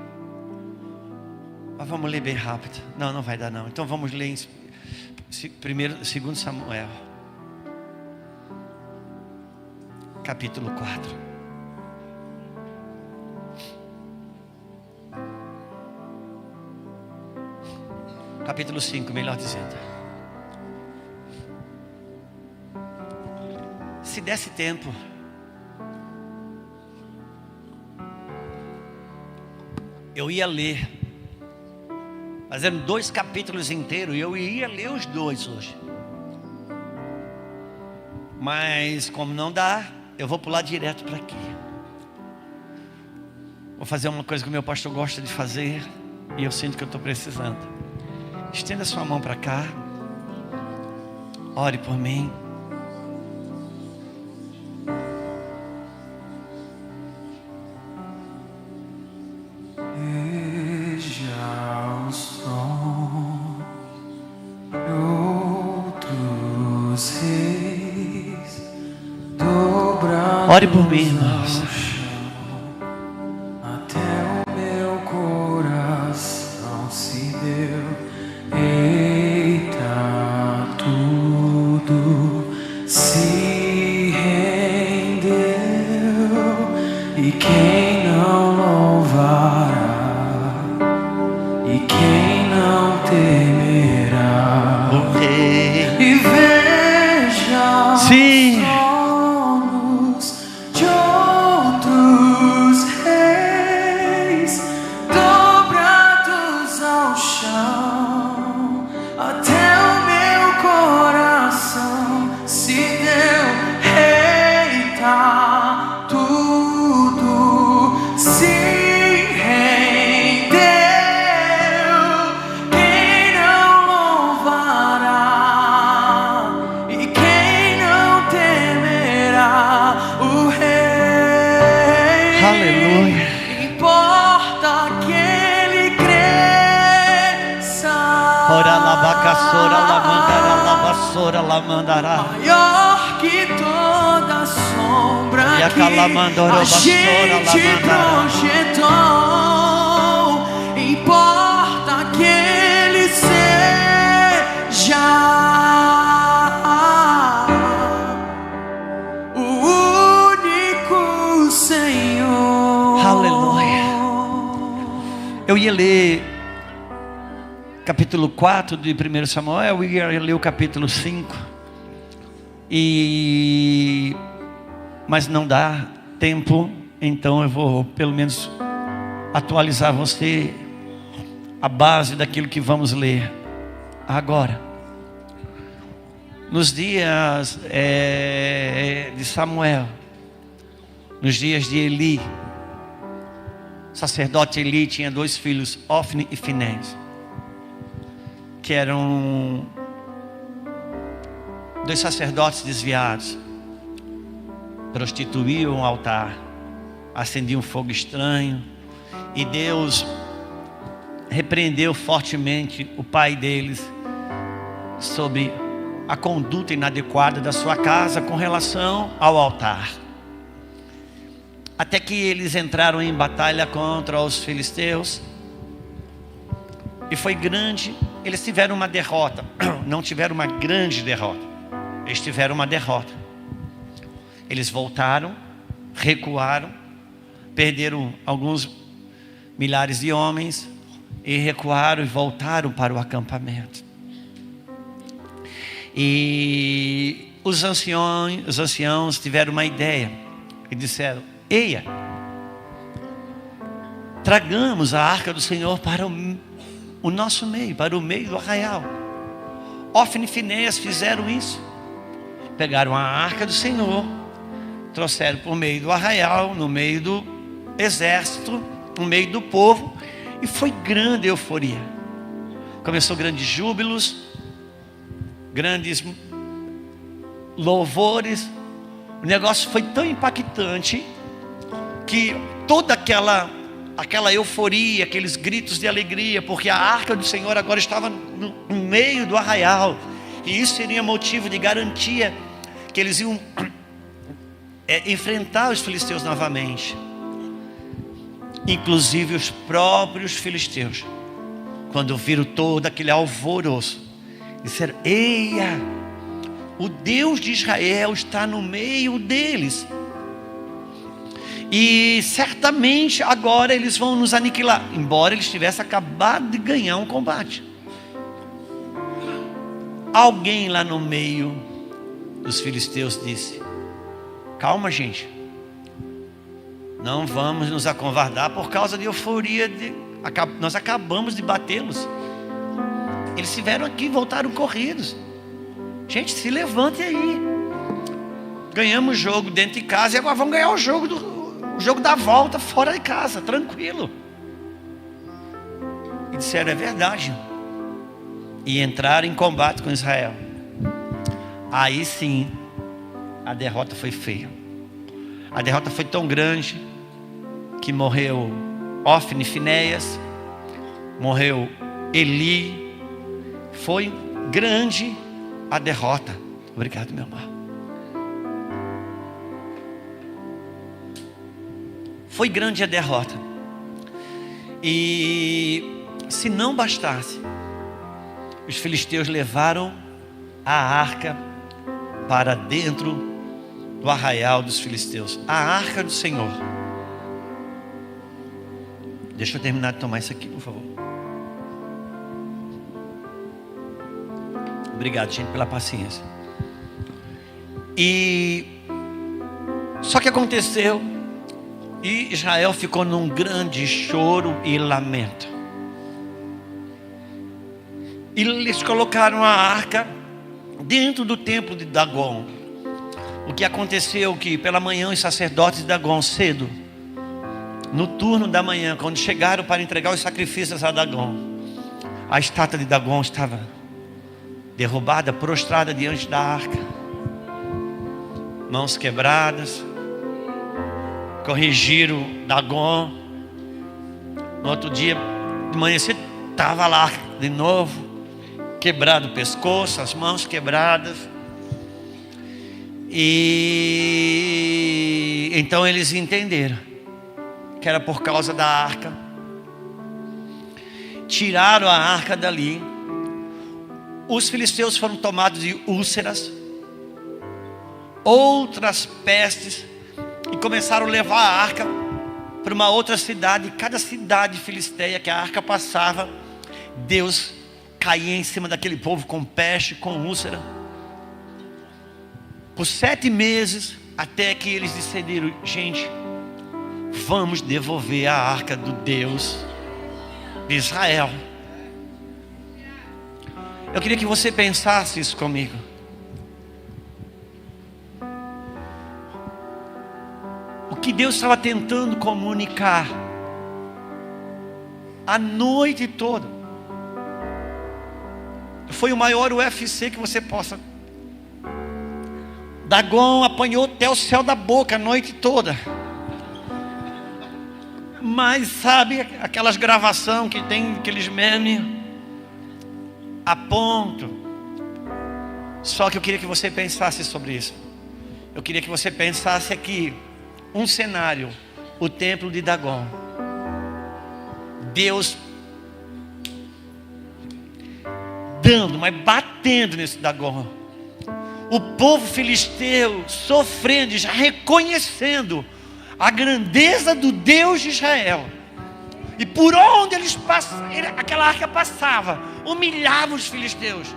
Mas vamos ler bem rápido. Não vai dar não. Então vamos ler em 2 Samuel. Capítulo 4. Capítulo 5, melhor dizendo. Se desse tempo, eu ia ler, fazendo 2 capítulos inteiros, e eu ia ler os 2 hoje. Mas como não dá, eu vou pular direto para aqui. Vou fazer uma coisa que o meu pastor gosta de fazer, e eu sinto que eu estou precisando. Estenda sua mão para cá. Ore por mim. Ore por mim, irmãos. Até o meu coração se deu. Eita, tudo se rendeu. E quem não louvará? E quem não temerá? O Rei. E veja. Sim. maior que toda sombra que a gente projetou. Importa que Ele seja o único Senhor. Aleluia. Eu ia ler capítulo 4 de 1 Samuel, eu ia ler o capítulo 5, mas não dá tempo, então eu vou pelo menos atualizar você a base daquilo que vamos ler agora. Nos dias de Samuel, nos dias de Eli, o sacerdote Eli tinha 2 filhos, Ofni e Finéias, que eram 2 sacerdotes desviados, prostituíam o altar, acendiam fogo estranho, e Deus repreendeu fortemente o pai deles sobre a conduta inadequada da sua casa com relação ao altar. Até que eles entraram em batalha contra os filisteus, e foi grande. Eles tiveram uma derrota, não tiveram uma grande derrota, eles tiveram uma derrota. Eles voltaram, recuaram, perderam alguns milhares de homens, e recuaram e voltaram para o acampamento. E os anciãos tiveram uma ideia e disseram: eia, tragamos a arca do Senhor para o nosso meio, para o meio do arraial. Ofni e Finéias fizeram isso. Pegaram a arca do Senhor, trouxeram para o meio do arraial, no meio do exército, no meio do povo, e foi grande euforia. Começou grandes júbilos, grandes louvores. O negócio foi tão impactante que toda aquela euforia, aqueles gritos de alegria, porque a arca do Senhor agora estava no meio do arraial, e isso seria motivo de garantia que eles iam enfrentar os filisteus novamente. Inclusive os próprios filisteus, quando viram todo aquele alvoroço, disseram: eia, o Deus de Israel está no meio deles, e certamente agora eles vão nos aniquilar, embora eles tivessem acabado de ganhar um combate. Alguém lá no meio dos filisteus disse: calma, gente, não vamos nos acovardar por causa de euforia, nós acabamos de batê-los. Eles estiveram aqui e voltaram corridos. Gente, se levante aí. Ganhamos o jogo dentro de casa e agora vamos ganhar o jogo da volta fora de casa, tranquilo. E disseram: é verdade. E entraram em combate com Israel. Aí sim, a derrota foi feia. A derrota foi tão grande que morreu Ofni e Finéias, morreu Eli. Foi grande a derrota. Obrigado, meu amor. Foi grande a derrota. E se não bastasse, os filisteus levaram a arca para dentro do arraial dos filisteus, a arca do Senhor. Deixa eu terminar de tomar isso aqui, por favor. Obrigado, gente, pela paciência. E só que aconteceu, e Israel ficou num grande choro e lamento. E eles colocaram a arca dentro do templo de Dagon. O que aconteceu que pela manhã os sacerdotes de Dagon, cedo, no turno da manhã, quando chegaram para entregar os sacrifícios a Dagon, a estátua de Dagon estava derrubada, prostrada diante da arca, mãos quebradas. Corrigiram Dagon. No outro dia de manhã cedo, estava lá de novo. quebrado o pescoço, as mãos quebradas. E então eles entenderam que era por causa da arca. Tiraram a arca dali. Os filisteus foram tomados de úlceras, outras pestes, e começaram a levar a arca para uma outra cidade. Cada cidade filisteia que a arca passava, Deus caía em cima daquele povo com peste, com úlcera, por 7 meses, até que eles decidiram: gente, vamos devolver a arca do Deus de Israel. Eu queria que você pensasse isso comigo. O que Deus estava tentando comunicar a noite toda foi o maior UFC que você possa. Dagon apanhou até o céu da boca a noite toda. Mas sabe aquelas gravações que tem aqueles memes? A ponto. Só que eu queria que você pensasse sobre isso. Eu queria que você pensasse aqui um cenário: o templo de Dagon. Deus dando, mas batendo nesse Dagon. O povo filisteu sofrendo, já reconhecendo a grandeza do Deus de Israel. E por onde eles passavam, aquela arca passava, humilhava os filisteus.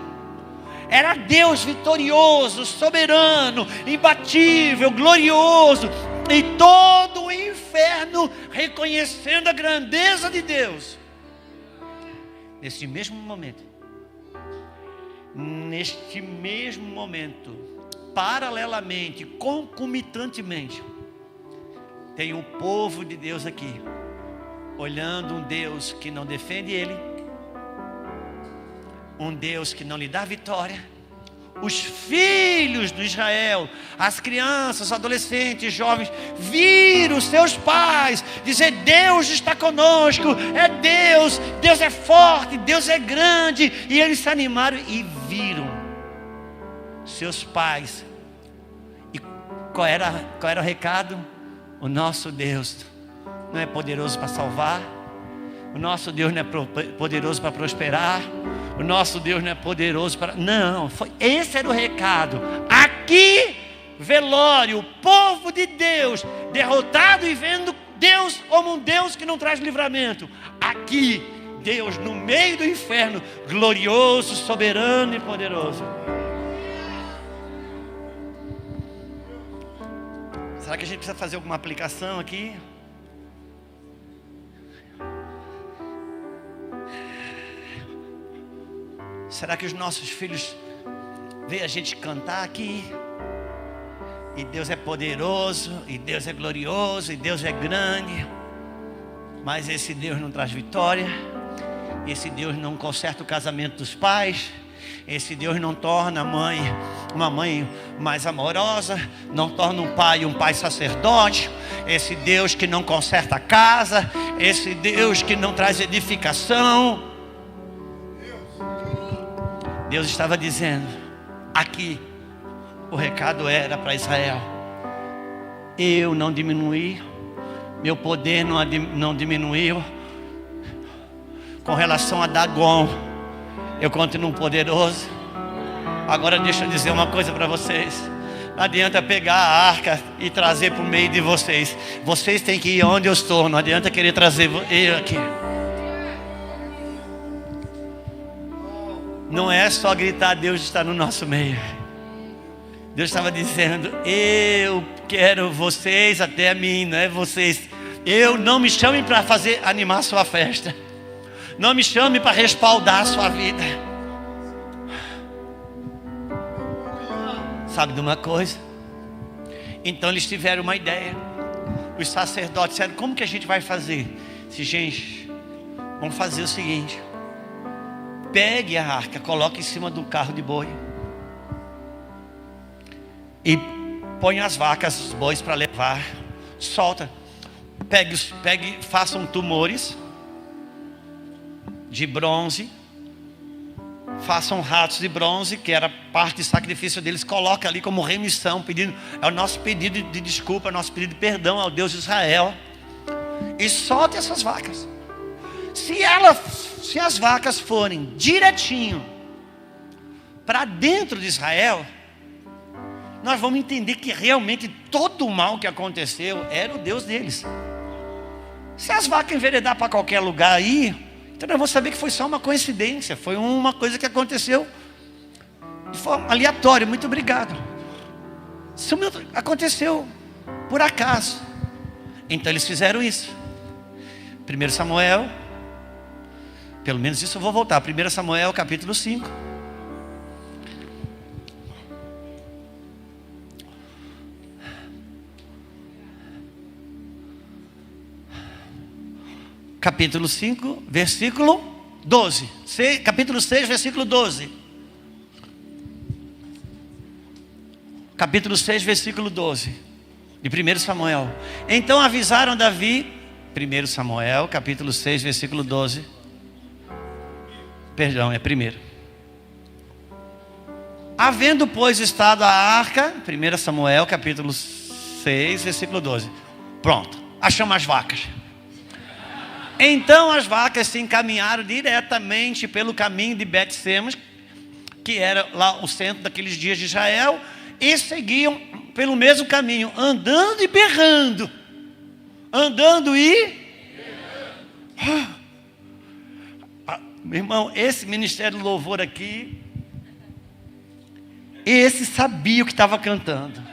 Era Deus vitorioso, soberano, imbatível, glorioso. E todo o inferno reconhecendo a grandeza de Deus. Neste mesmo momento, paralelamente, concomitantemente, tem um povo de Deus aqui, olhando um Deus que não defende ele, um Deus que não lhe dá vitória. Os filhos de Israel, as crianças, os adolescentes, jovens, viram seus pais dizer: Deus está conosco, é Deus, Deus é forte, Deus é grande. E eles se animaram e viram seus pais. E qual era o recado? O nosso Deus não é poderoso para salvar, o nosso Deus não é poderoso para prosperar, o nosso Deus não é poderoso para... Não, esse era o recado. Aqui, velório, o povo de Deus derrotado e vendo Deus como um Deus que não traz livramento. Aqui, Deus no meio do inferno, glorioso, soberano e poderoso. Será que a gente precisa fazer alguma aplicação aqui? Será que os nossos filhos veem a gente cantar aqui? E Deus é poderoso, e Deus é glorioso, e Deus é grande. Mas esse Deus não traz vitória. Esse Deus não conserta o casamento dos pais. Esse Deus não torna uma mãe mais amorosa. Não torna um pai sacerdote. Esse Deus que não conserta a casa. Esse Deus que não traz edificação. Deus estava dizendo aqui, o recado era para Israel: eu não diminuí, meu poder não diminuiu. Com relação a Dagon, eu continuo poderoso. Agora deixa eu dizer uma coisa para vocês: não adianta pegar a arca e trazer para o meio de vocês. Vocês têm que ir onde eu estou. Não adianta querer trazer eu aqui. Não é só gritar: Deus está no nosso meio. Deus estava dizendo: eu quero vocês até a mim, não é vocês. Eu não me chame para animar a sua festa. Não me chame para respaldar a sua vida. Sabe de uma coisa? Então eles tiveram uma ideia. Os sacerdotes disseram: como que a gente vai fazer? Disse: gente, vamos fazer o seguinte: pegue a arca, coloque em cima do carro de boi e põe as vacas, os bois para levar. Solta. Façam tumores de bronze, façam ratos de bronze, que era parte do sacrifício deles, coloca ali como remissão, pedindo, é o nosso pedido de desculpa, é o nosso pedido de perdão ao Deus de Israel. E solte essas vacas. Se as vacas forem direitinho para dentro de Israel, nós vamos entender que realmente todo o mal que aconteceu era o Deus deles. Se as vacas enveredar para qualquer lugar aí, então nós vamos saber que foi só uma coincidência, foi uma coisa que aconteceu de forma aleatória. Muito obrigado. Se aconteceu por acaso, então eles fizeram isso. 1 Samuel, pelo menos isso eu vou voltar. 1 Samuel capítulo 5. Capítulo 5, versículo 12. Capítulo 6, versículo 12. Capítulo 6, versículo 12. De 1 Samuel. Então avisaram Davi. 1 Samuel, capítulo 6, versículo 12. Perdão, é 1. Havendo, pois, estado a arca. 1 Samuel, capítulo 6, versículo 12. Pronto, achamos as vacas. Então as vacas se encaminharam diretamente pelo caminho de Bet-Semes, que era lá o centro daqueles dias de Israel, e seguiam pelo mesmo caminho, andando e berrando. Andando e... meu irmão, esse ministério do louvor aqui, esse sabia o que estava cantando.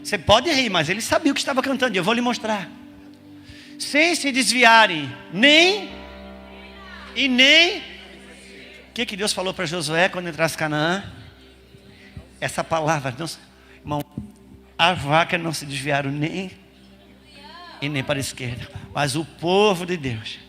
Você pode rir, mas ele sabia o que estava cantando, e eu vou lhe mostrar. Sem se desviarem, nem. O que Deus falou para Josué quando entrasse em Canaã? Essa palavra, não, irmão, as vacas não se desviaram nem e nem para a esquerda, mas o povo de Deus.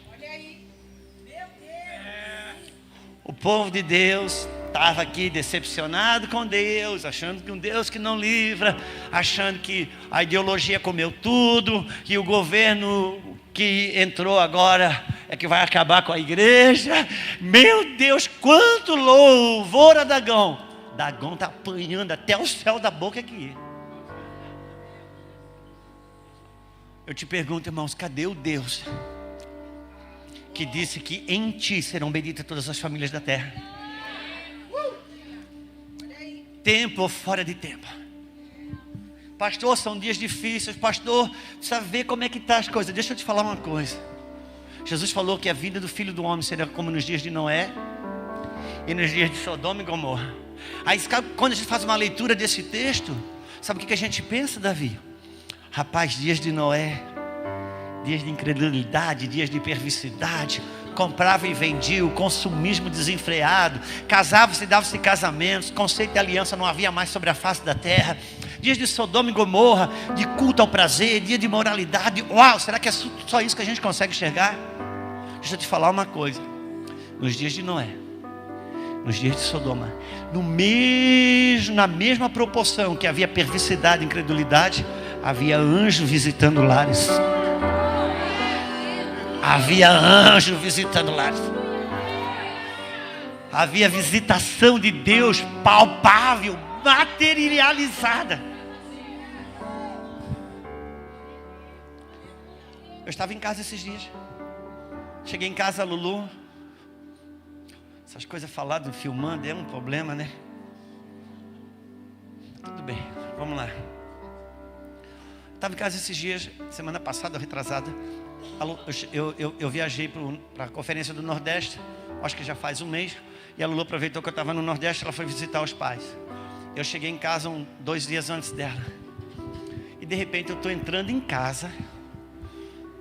O povo de Deus estava aqui decepcionado com Deus, achando que um Deus que não livra, achando que a ideologia comeu tudo, que o governo que entrou agora é que vai acabar com a igreja. Meu Deus, quanto louvor a Dagom. Dagom está apanhando até o céu da boca aqui. Eu te pergunto, irmãos, cadê o Deus que disse que em ti serão benditas todas as famílias da terra? Tempo ou fora de tempo? Pastor, são dias difíceis. Pastor, precisa ver como é que está as coisas. Deixa eu te falar uma coisa. Jesus falou que a vida do Filho do Homem será como nos dias de Noé e nos dias de Sodoma e Gomorra. Aí quando a gente faz uma leitura desse texto, sabe o que a gente pensa, Davi? Rapaz, dias de Noé, dias de incredulidade, dias de perversidade, comprava e vendia, o consumismo desenfreado, casava-se e dava-se casamentos, conceito de aliança não havia mais sobre a face da terra. Dias de Sodoma e Gomorra, de culto ao prazer, dia de moralidade. Uau, será que é só isso que a gente consegue enxergar? Deixa eu te falar uma coisa. Nos dias de Noé, nos dias de Sodoma, na mesma proporção que havia perversidade e incredulidade, havia anjo visitando lares. Havia anjo visitando lares. Havia visitação de Deus palpável, materializada. Eu estava em casa esses dias. Cheguei em casa, Lulu. Essas coisas faladas, filmando, é um problema, né? Tudo bem, vamos lá. Estava em casa esses dias, semana passada, retrasada. Eu viajei para a conferência do Nordeste, acho que já faz um mês. E a Lulu aproveitou que eu estava no Nordeste, ela foi visitar os pais. Eu cheguei em casa 2 dias antes dela. E de repente eu estou entrando em casa.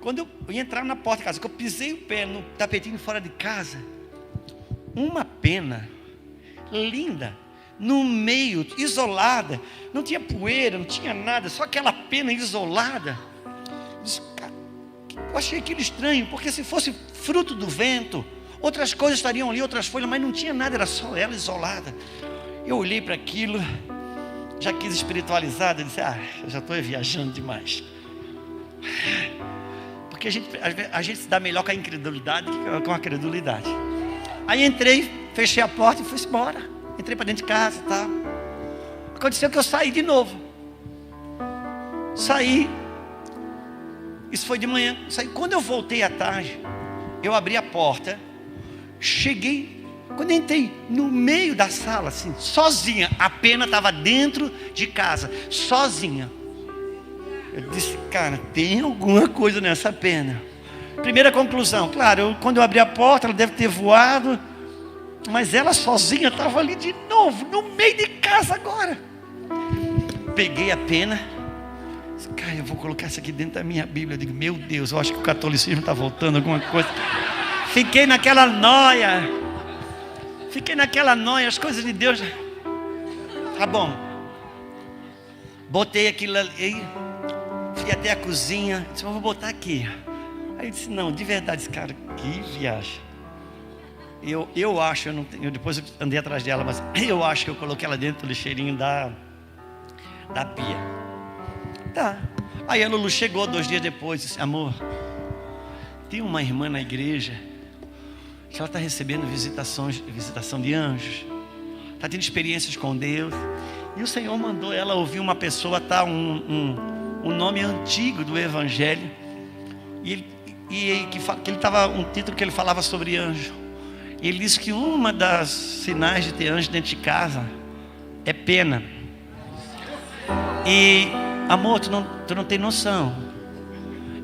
Quando eu ia entrar na porta de casa, que eu pisei o pé no tapetinho fora de casa, uma pena linda, no meio, isolada, não tinha poeira, não tinha nada, só aquela pena isolada. Eu achei aquilo estranho, porque se fosse fruto do vento, outras coisas estariam ali, outras folhas, mas não tinha nada, era só ela isolada. Eu olhei para aquilo, já quis espiritualizar, disse, eu já estou viajando demais. Porque a gente se dá melhor com a incredulidade que com a credulidade. Aí entrei, fechei a porta e fui embora. Entrei para dentro de casa, tá? Aconteceu que eu saí de novo. Saí. Isso foi de manhã. Saí. Quando eu voltei à tarde, eu abri a porta. Cheguei. Quando eu entrei no meio da sala, assim, sozinha. A pena estava dentro de casa, sozinha. Eu disse, cara, tem alguma coisa nessa pena. Primeira conclusão, claro, quando eu abri a porta, ela deve ter voado. Mas ela sozinha estava ali de novo, no meio de casa agora. Peguei a pena. Disse, cara, eu vou colocar isso aqui dentro da minha Bíblia. Eu digo, meu Deus, eu acho que o catolicismo está voltando alguma coisa. Fiquei naquela noia. As coisas de Deus. Tá bom. Botei aquilo ali. Fui até a cozinha. Disse, eu vou botar aqui. Aí eu disse, não, de verdade, esse cara, que viagem. Eu acho, eu depois eu andei atrás dela, mas eu acho que eu coloquei ela dentro do lixeirinho da pia. Tá. Aí a Lulu chegou 2 dias depois e disse, amor, tem uma irmã na igreja que ela está recebendo visitação de anjos, está tendo experiências com Deus, e o Senhor mandou ela ouvir uma pessoa, tá, um nome antigo do Evangelho, e que ele tava, um título que ele falava sobre anjo. Ele disse que uma das sinais de ter anjo dentro de casa é pena. E amor, tu não tem noção.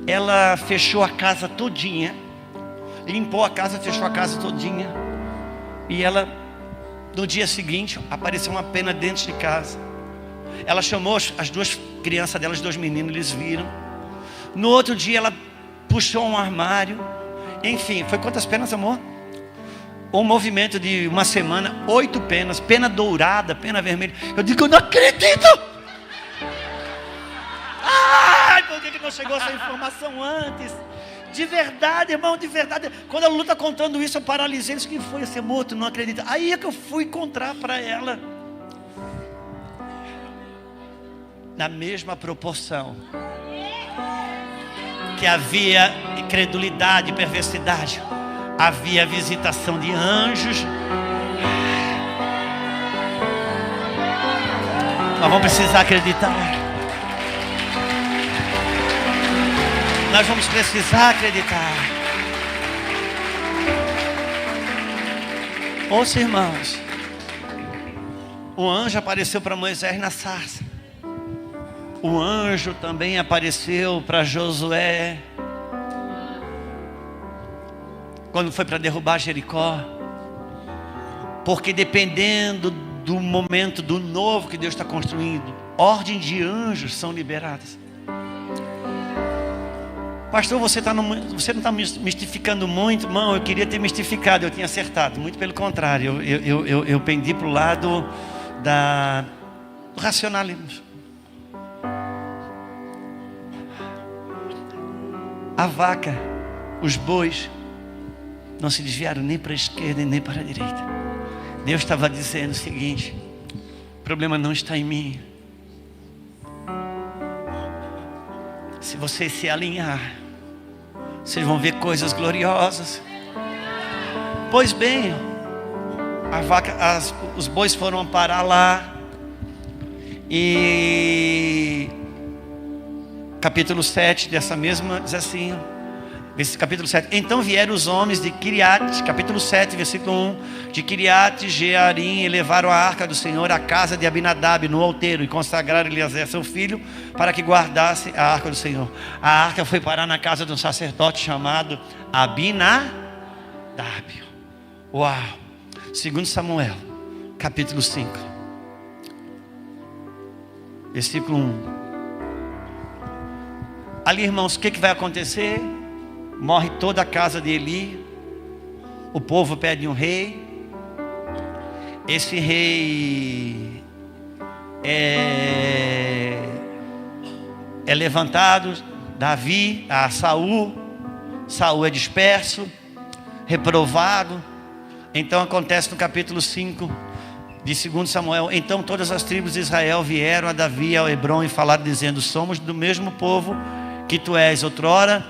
Ela fechou a casa todinha, limpou a casa, fechou a casa todinha. E ela, no dia seguinte, apareceu uma pena dentro de casa. Ela chamou as 2 crianças dela, os 2 meninos, eles viram. No outro dia ela puxou um armário. Enfim, foi quantas penas, amor? Um movimento de uma semana, 8 penas, pena dourada, pena vermelha. Eu digo, eu não acredito! Ai, por que não chegou essa informação antes? De verdade, irmão, de verdade. Quando a Lulu está contando isso, eu paralisei. Isso que foi esse amor, tu não acredita? Aí é que eu fui encontrar para ela. Na mesma proporção que havia incredulidade e perversidade, havia visitação de anjos. Nós vamos precisar acreditar. Nós vamos precisar acreditar. Ouça, irmãos, o anjo apareceu para Moisés na sarça. O anjo também apareceu para Josué quando foi para derrubar Jericó. Porque dependendo do momento do novo que Deus está construindo, ordem de anjos são liberadas. Pastor, você não está mistificando muito? Irmão, eu queria ter mistificado, eu tinha acertado. Muito pelo contrário, eu pendi para o lado do racionalismo. A vaca, os bois, não se desviaram nem para a esquerda e nem para a direita. Deus estava dizendo o seguinte: o problema não está em mim. Se vocês se alinhar, vocês vão ver coisas gloriosas. Pois bem, os bois foram parar lá. E capítulo 7 dessa mesma diz assim, capítulo 7: então vieram os homens de Quiriate, capítulo 7, versículo 1, de Quiriate Jearim, e levaram a arca do Senhor à casa de Abinadab no outeiro, e consagraram Eliezer seu filho para que guardasse a arca do Senhor. A arca foi parar na casa de um sacerdote chamado Abinadab. Uau! 2 Samuel capítulo 5, versículo 1. Ali, irmãos, o que vai acontecer? Morre toda a casa de Eli. O povo pede um rei. Esse rei é levantado, Davi, a Saul. Saul é disperso, reprovado. Então acontece no capítulo 5 de 2 Samuel: então todas as tribos de Israel vieram a Davi ao Hebrom e falaram dizendo: somos do mesmo povo que tu és. Outrora,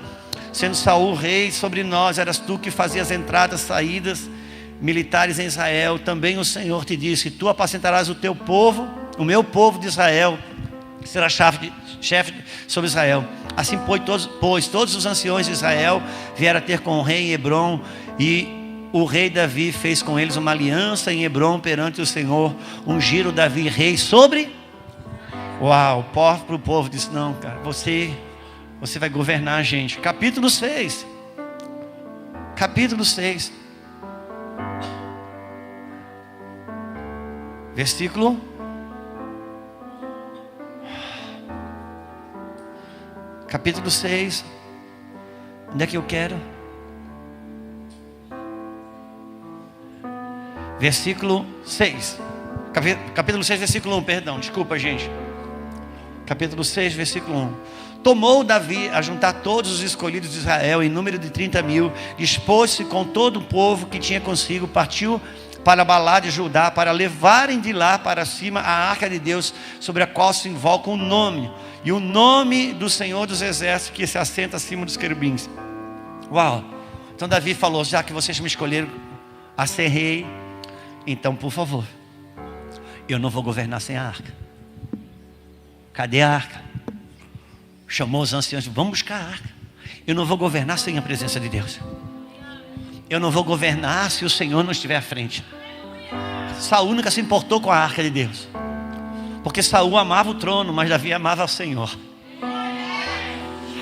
sendo Saul rei sobre nós, eras tu que fazias entradas, saídas, militares em Israel, também o Senhor te disse: tu apacentarás o teu povo, o meu povo de Israel, que será chefe sobre Israel. Assim pois todos os anciões de Israel vieram a ter com o rei em Hebrom, e o rei Davi fez com eles uma aliança em Hebrom perante o Senhor. Ungiram Davi rei sobre... Uau, o povo disse: não, cara, você vai governar a gente. Capítulo 6. Capítulo 6. Versículo... Capítulo 6. Onde é que eu quero? Versículo 6. Capítulo 6, versículo 1, perdão, desculpa, gente. Capítulo 6, versículo 1. Tomou Davi a juntar todos os escolhidos de Israel, em número de 30.000, dispôs-se com todo o povo que tinha consigo, partiu para Balá de Judá, para levarem de lá para cima a arca de Deus, sobre a qual se invoca um nome, e o nome do Senhor dos Exércitos, que se assenta acima dos querubins. Uau! Então Davi falou: já que vocês me escolheram a ser rei, então, por favor, eu não vou governar sem a arca. Cadê a arca? Chamou os anciãos: vamos buscar a arca. Eu não vou governar sem a presença de Deus. Eu não vou governar se o Senhor não estiver à frente. Saul nunca se importou com a arca de Deus, porque Saul amava o trono, mas Davi amava o Senhor.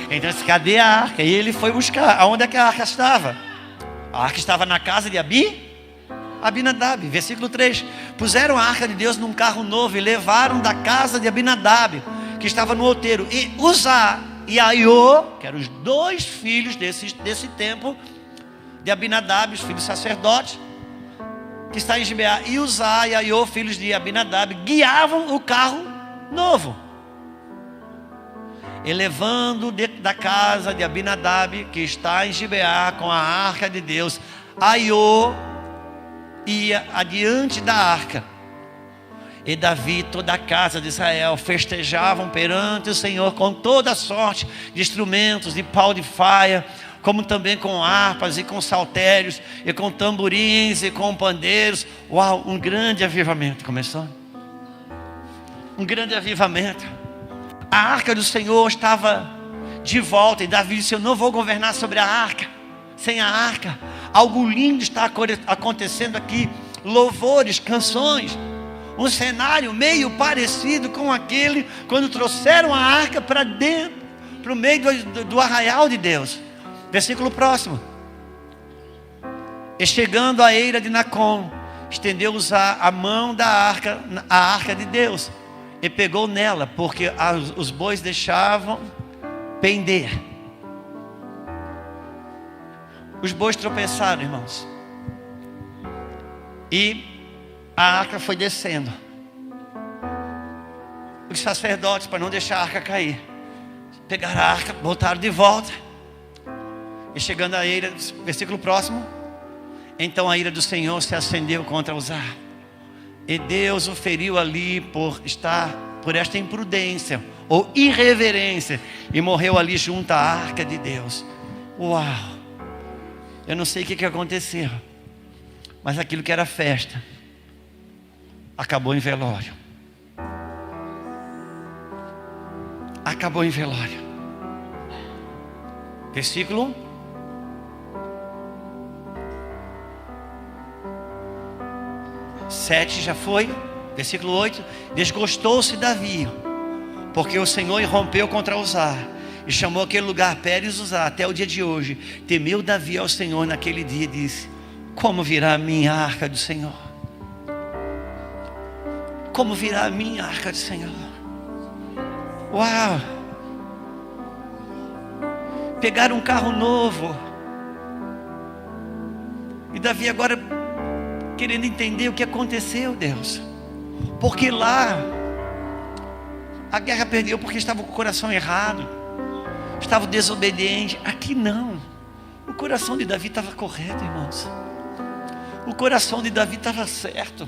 Então disse: cadê a arca? E ele foi buscar. Aonde é que a arca estava? A arca estava na casa de Abinadab. Versículo 3. Puseram a arca de Deus num carro novo e levaram da casa de Abinadab, que estava no outeiro, e Uzá e Aiô, que eram os dois filhos desse tempo de Abinadab, os filhos sacerdotes, que está em Gibeá, e Uzá e Aiô, filhos de Abinadab, guiavam o carro novo, elevando da casa de Abinadab, que está em Gibeá, com a arca de Deus. Aiô ia adiante da arca, e Davi e toda a casa de Israel festejavam perante o Senhor com toda sorte de instrumentos, de pau de faia, como também com harpas e com saltérios, e com tamborins e com pandeiros. Uau, um grande avivamento começou. Um grande avivamento. A arca do Senhor estava de volta, e Davi disse: eu não vou governar sobre a arca, sem a arca. Algo lindo está acontecendo aqui. Louvores, canções, um cenário meio parecido com aquele quando trouxeram a arca para dentro, para o meio do arraial de Deus. Versículo próximo. E chegando à eira de Nacon, estendeu a mão da arca, a arca de Deus, e pegou nela, porque os bois deixavam pender. Os bois tropeçaram, irmãos, e a arca foi descendo. Os sacerdotes, para não deixar a arca cair, pegaram a arca, voltaram de volta. E chegando à ira, versículo próximo. Então a ira do Senhor se acendeu contra Uzá, e Deus o feriu ali por esta imprudência ou irreverência, e morreu ali junto à arca de Deus. Uau! Eu não sei o que aconteceu, mas aquilo que era festa acabou em velório. Acabou em velório. Versículo 7 já foi. Versículo 8. Desgostou-se Davi, porque o Senhor irrompeu contra Uzá, e chamou aquele lugar Pérez Uzá até o dia de hoje. Temeu Davi ao Senhor naquele dia e disse: como virá a minha arca do Senhor? Como virá a minha arca do Senhor? Uau! Pegaram um carro novo, e Davi agora querendo entender o que aconteceu, Deus, porque lá a guerra perdeu porque estava com o coração errado, estava desobediente. Aqui não, o coração de Davi estava correto, irmãos. O coração de Davi estava certo.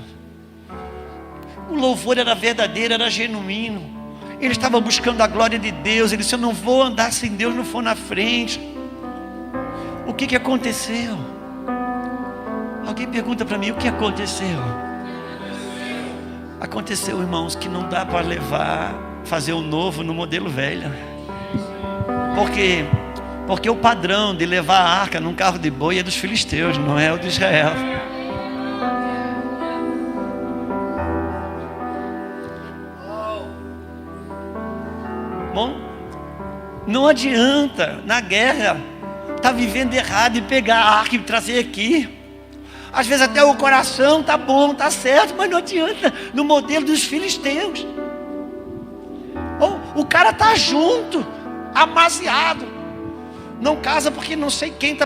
O louvor era verdadeiro, era genuíno. Ele estava buscando a glória de Deus. Ele disse: eu não vou andar se Deus não for na frente. O que aconteceu? Alguém pergunta para mim, o que aconteceu? Aconteceu, irmãos, que não dá para fazer o novo no modelo velho. Por quê? Porque o padrão de levar a arca num carro de boi é dos filisteus, não é o de Israel. Bom, não adianta na guerra estar vivendo errado e pegar a arca e trazer aqui. Às vezes até o coração está bom, está certo, mas não adianta no modelo dos filisteus. O cara está junto, amaziado, não casa porque não sei quem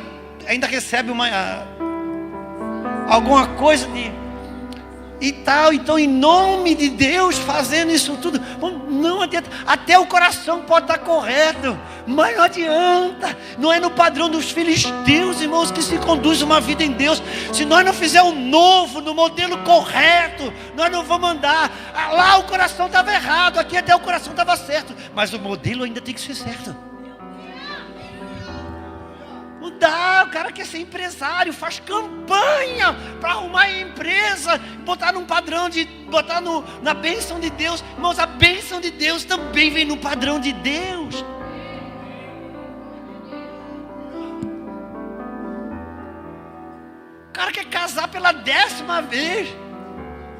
ainda recebe alguma coisa e tal. Então, em nome de Deus, fazendo isso tudo, não adianta. Até o coração pode estar correto, mas não adianta. Não é no padrão dos filisteus, irmãos, que se conduz uma vida em Deus. Se nós não fizermos um novo, no modelo correto, nós não vamos andar. Lá o coração estava errado, aqui até o coração estava certo, mas o modelo ainda tem que ser certo. Não dá, o cara quer ser empresário, faz campanha para arrumar a empresa, botar num padrão botar na bênção de Deus. Irmãos, a bênção de Deus também vem no padrão de Deus. O cara quer casar pela 10ª vez.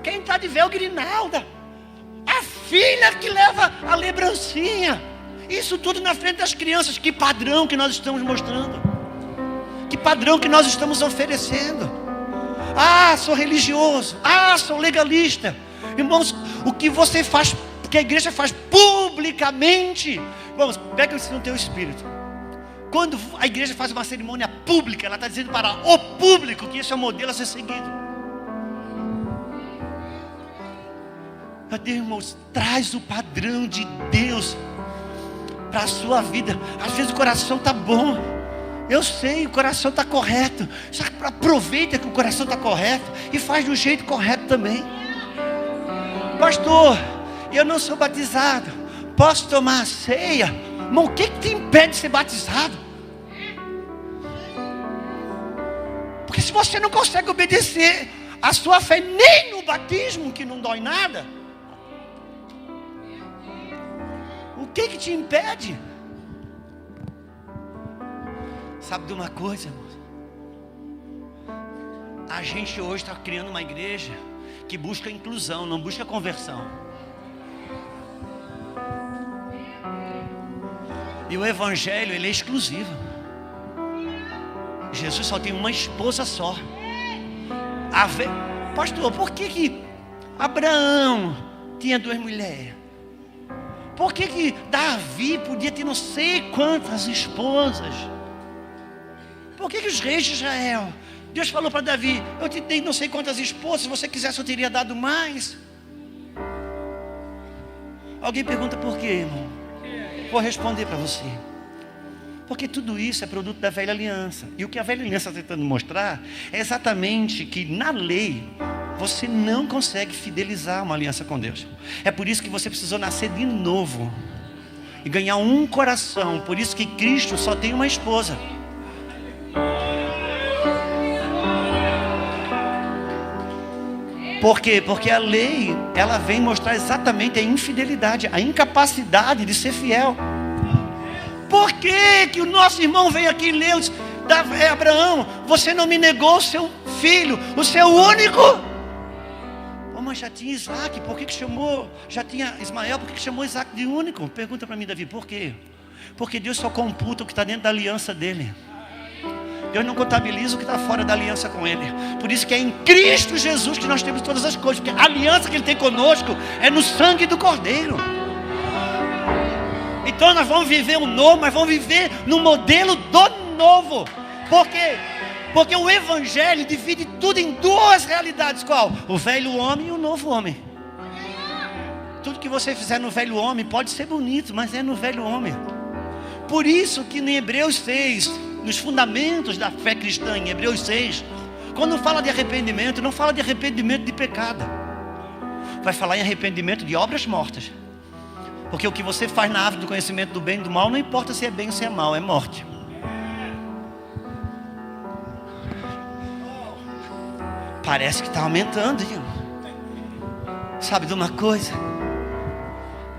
Quem está de véu grinalda? A filha que leva a lembrancinha. Isso tudo na frente das crianças. Que padrão que nós estamos mostrando? Que padrão que nós estamos oferecendo? Ah, sou religioso. Ah, sou legalista. Irmãos, o que você faz, que a igreja faz publicamente. Vamos, pega isso no teu espírito. Quando a igreja faz uma cerimônia pública, ela está dizendo para o público que esse é o modelo a ser seguido. Cadê, irmãos? Traz o padrão de Deus para a sua vida. Às vezes o coração está bom. Eu sei, o coração está correto. Só que aproveita que o coração está correto e faz do jeito correto também. Pastor, eu não sou batizado, posso tomar a ceia? Irmão, o que te impede de ser batizado? Porque se você não consegue obedecer a sua fé nem no batismo, que não dói nada, o que te impede? Sabe de uma coisa, irmãos? A gente hoje está criando uma igreja que busca inclusão, não busca conversão. E o evangelho, ele é exclusivo. Jesus só tem uma esposa só. Pastor, por que Abraão tinha 2 mulheres? Por que Davi podia ter não sei quantas esposas? Por que os reis de Israel, Deus falou para Davi, eu te dei não sei quantas esposas, se você quisesse eu teria dado mais. Alguém pergunta por quê, irmão? Vou responder para você. Porque tudo isso é produto da velha aliança. E o que a velha aliança está tentando mostrar é exatamente que na lei você não consegue fidelizar uma aliança com Deus. É por isso que você precisou nascer de novo e ganhar um coração. Por isso que Cristo só tem uma esposa. Por quê? Porque a lei, ela vem mostrar exatamente a infidelidade, a incapacidade de ser fiel. Por que o nosso irmão veio aqui e leu, Abraão, você não me negou o seu filho, o seu único? Mas já tinha Isaac, por que chamou? Já tinha Ismael, por que chamou Isaac de único? Pergunta para mim, Davi, por quê? Porque Deus só computa o que está dentro da aliança dele. Deus não contabiliza o que está fora da aliança com Ele. Por isso que é em Cristo Jesus que nós temos todas as coisas. Porque a aliança que Ele tem conosco é no sangue do Cordeiro. Então nós vamos viver o novo, mas vamos viver no modelo do novo. Por quê? Porque o Evangelho divide tudo em 2 realidades. Qual? O velho homem e o novo homem. Tudo que você fizer no velho homem pode ser bonito, mas é no velho homem. Por isso que em Hebreus 6... nos fundamentos da fé cristã, em Hebreus 6, quando fala de arrependimento, não fala de arrependimento de pecado, vai falar em arrependimento de obras mortas. Porque o que você faz na árvore do conhecimento do bem e do mal, não importa se é bem ou se é mal, é morte. parece que está aumentando, irmão. Sabe de uma coisa?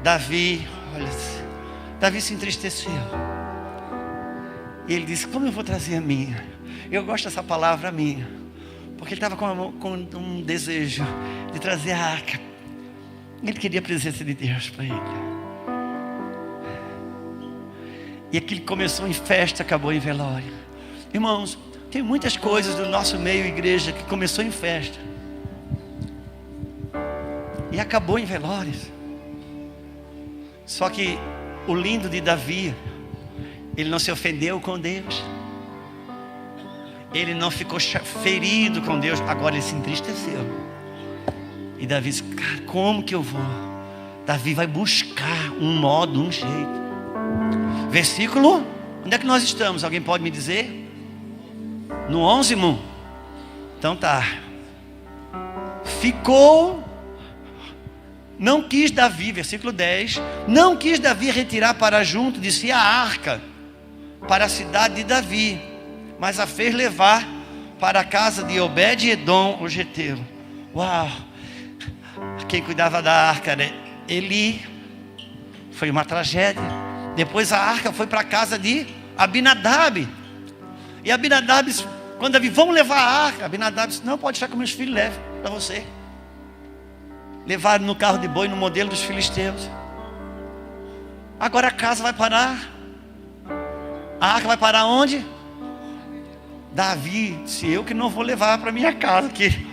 Davi se entristeceu. E ele disse: como eu vou trazer a minha? Eu gosto dessa palavra, a minha, porque ele estava com um desejo de trazer a arca. Ele queria a presença de Deus para ele. E aquilo começou em festa, acabou em velório. Irmãos, tem muitas coisas do nosso meio igreja que começou em festa e acabou em velórios. Só que o lindo de Davi, ele não se ofendeu com Deus, ele não ficou ferido com Deus. Agora ele se entristeceu. E Davi disse: cara, como que eu vou? Davi vai buscar um modo, um jeito. Versículo, onde é que nós estamos? Alguém pode me dizer? No 11, irmão? Então tá. Não quis Davi, versículo 10, não quis Davi retirar para junto de si a arca para a cidade de Davi, mas a fez levar para a casa de Obed-edom, o geteu. Uau! Quem cuidava da arca era Eli. Foi uma tragédia. Depois a arca foi para a casa de Abinadab. E Abinadab, quando Davi: vamos levar a arca. Abinadab disse: não, pode deixar que meus filhos levem para você. Levaram no carro de boi, no modelo dos filisteus. Agora a casa vai parar. A arca vai parar onde? Davi disse: eu que não vou levar para minha casa, que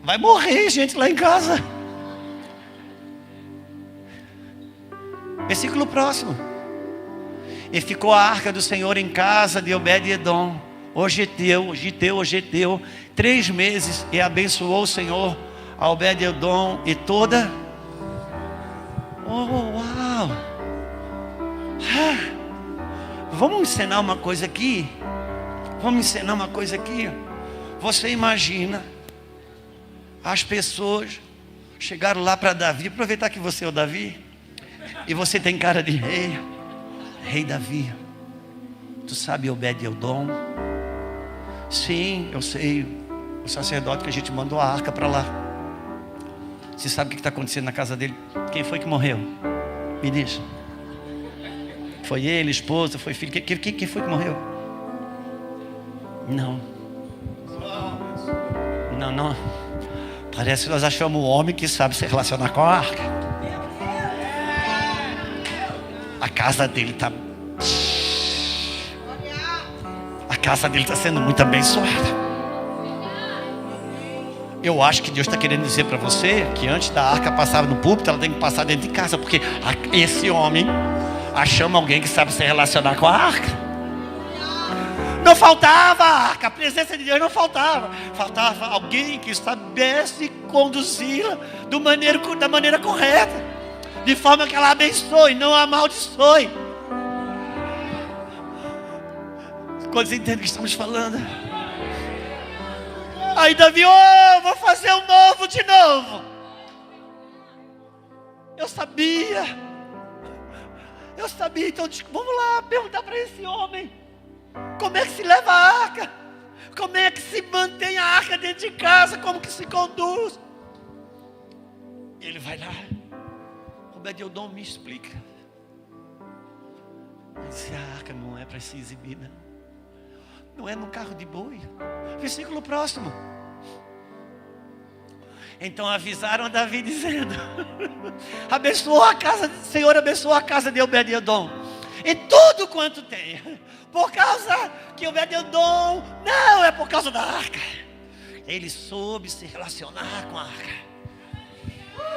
vai morrer gente lá em casa. Versículo próximo. E ficou a arca do Senhor em casa de Obed-edom, o geteu, 3 meses, e abençoou o Senhor a Obed-edom e toda. Uau! Vamos ensinar uma coisa aqui. Você imagina, as pessoas chegaram lá para Davi. Aproveitar que você é o Davi, e você tem cara de rei. Rei Davi, tu sabe Obed-edom? Sim, eu sei. O sacerdote que a gente mandou a arca para lá. Você sabe o que está acontecendo na casa dele? Quem foi que morreu? Me diz. Foi ele, esposa, foi filho? Quem foi que morreu? Não. Parece que nós achamos um homem que sabe se relacionar com a arca. A casa dele está sendo muito abençoada. Eu acho que Deus está querendo dizer para você que antes da arca passar no púlpito, ela tem que passar dentro de casa, porque esse homem achamos alguém que sabe se relacionar com a arca. Não faltava a arca, a presença de Deus não faltava. Faltava alguém que soubesse conduzi-la da maneira correta, de forma que ela abençoe, não amaldiçoe. Quando você entende o que estamos falando? Aí Davi: vou fazer um novo de novo. Eu sabia. Então vamos lá perguntar para esse homem: como é que se leva a arca? Como é que se mantém a arca dentro de casa? Como que se conduz? Ele vai lá. Obed-edom me explica. Ele disse: a arca não é para se exibir, não é no carro de boi. Versículo próximo. Então avisaram a Davi dizendo: abençoou a casa, Senhor abençoou a casa de Obed-edom e tudo quanto tem, por causa que Obed-edom, não é por causa da arca. Ele soube se relacionar com a arca.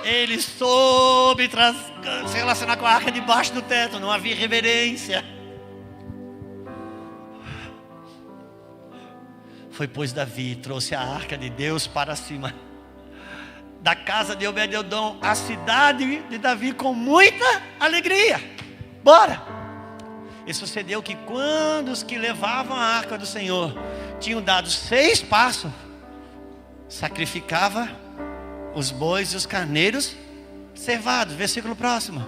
Ele soube se relacionar com a arca debaixo do teto. Não havia reverência. Foi pois Davi trouxe a arca de Deus para cima da casa de Obed-edom, a cidade de Davi, com muita alegria. Bora! E sucedeu que quando os que levavam a arca do Senhor tinham dado 6 passos, sacrificava os bois e os carneiros cevados. Versículo próximo.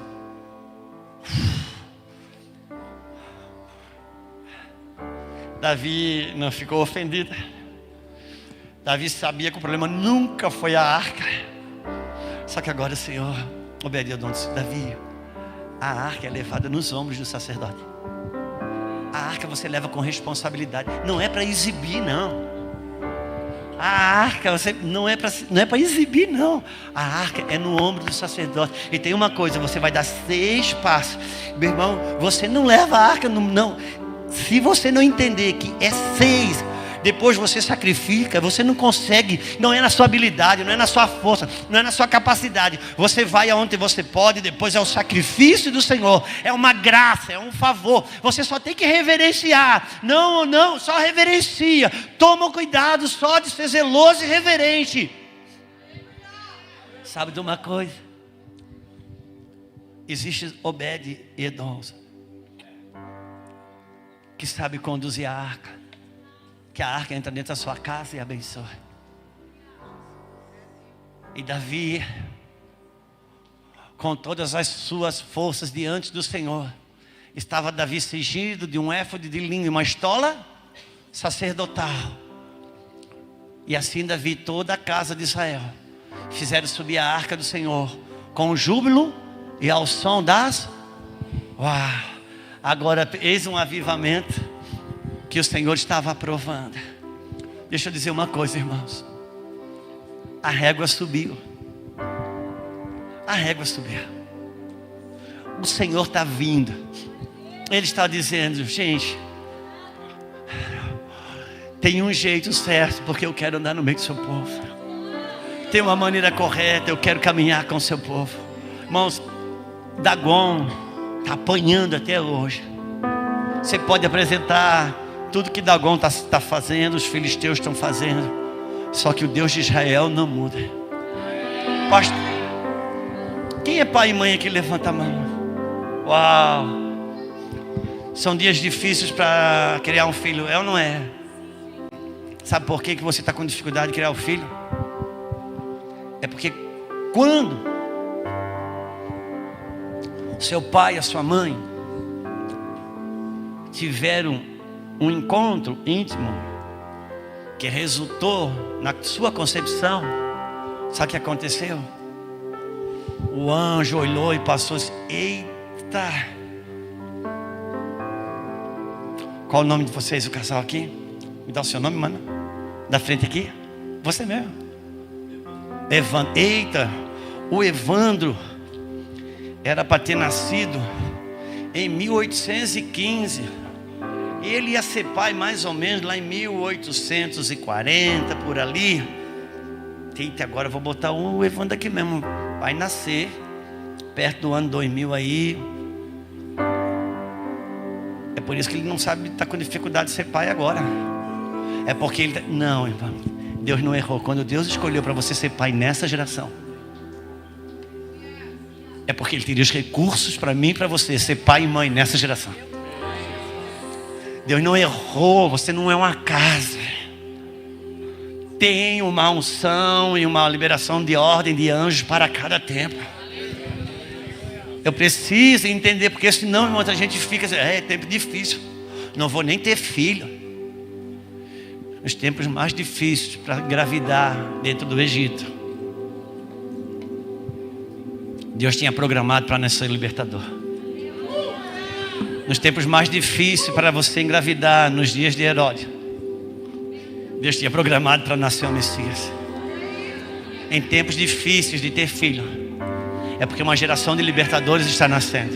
Davi não ficou ofendido. Davi sabia que o problema nunca foi a arca. Só que agora o Senhor, Obed-Edom disse: Davi, a arca é levada nos ombros do sacerdote. A arca você leva com responsabilidade. Não é para exibir, não. A arca não é para exibir, não. A arca é no ombro do sacerdote. E tem uma coisa: você vai dar 6 passos. Meu irmão, você não leva a arca, não. Se você não entender que é 6, depois você sacrifica, você não consegue. Não é na sua habilidade, não é na sua força, não é na sua capacidade. Você vai aonde você pode. Depois é o sacrifício do Senhor. É uma graça, é um favor. Você só tem que reverenciar. Não, só reverencia. Toma cuidado só de ser zeloso e reverente. Sabe de uma coisa? Existe Obed-Edom que sabe conduzir a arca. Que a arca entra dentro da sua casa e abençoa. E Davi, com todas as suas forças diante do Senhor, estava Davi cingido de um éfode de linho e uma estola sacerdotal. E assim Davi e toda a casa de Israel fizeram subir a arca do Senhor com júbilo e ao som das... Uau! Agora eis um avivamento que o Senhor estava aprovando. Deixa eu dizer uma coisa, irmãos. A régua subiu. A régua subiu. O Senhor está vindo. Ele está dizendo: gente, tem um jeito certo, porque eu quero andar no meio do seu povo. Tem uma maneira correta, eu quero caminhar com o seu povo. Irmãos, Dagon está apanhando até hoje. Você pode apresentar tudo que Dagon está fazendo, os filisteus estão fazendo, só que o Deus de Israel não muda. Pastor, quem é pai e mãe aqui? Levanta a mão. Uau! São dias difíceis para criar um filho, é ou não é? Sabe por que você está com dificuldade de criar um filho? É porque quando seu pai e a sua mãe tiveram um encontro íntimo que resultou na sua concepção, sabe o que aconteceu? O anjo olhou e passou assim: eita! Qual o nome de vocês, o casal aqui? Me dá o seu nome, mano. Da frente aqui. Você mesmo. Evandro. Eita! O Evandro era para ter nascido em 1815. Ele ia ser pai mais ou menos lá em 1840, por ali. Eita, agora eu vou botar o Evandro aqui mesmo. Vai nascer perto do ano 2000 aí. É por isso que ele não sabe, está com dificuldade de ser pai agora. É porque ele... Não, irmão, Deus não errou. Quando Deus escolheu para você ser pai nessa geração, é porque Ele teria os recursos para mim e para você ser pai e mãe nessa geração. Deus não errou, você não é uma casa. Tem uma unção e uma liberação de ordem de anjos para cada tempo. Eu preciso entender, porque senão muita gente fica assim: é tempo difícil, não vou nem ter filho. Os tempos mais difíceis para engravidar dentro do Egito, Deus tinha programado para nascer libertador. Nos tempos mais difíceis para você engravidar, nos dias de Herodes, Deus tinha programado para nascer o Messias. Em tempos difíceis de ter filho, é porque uma geração de libertadores está nascendo.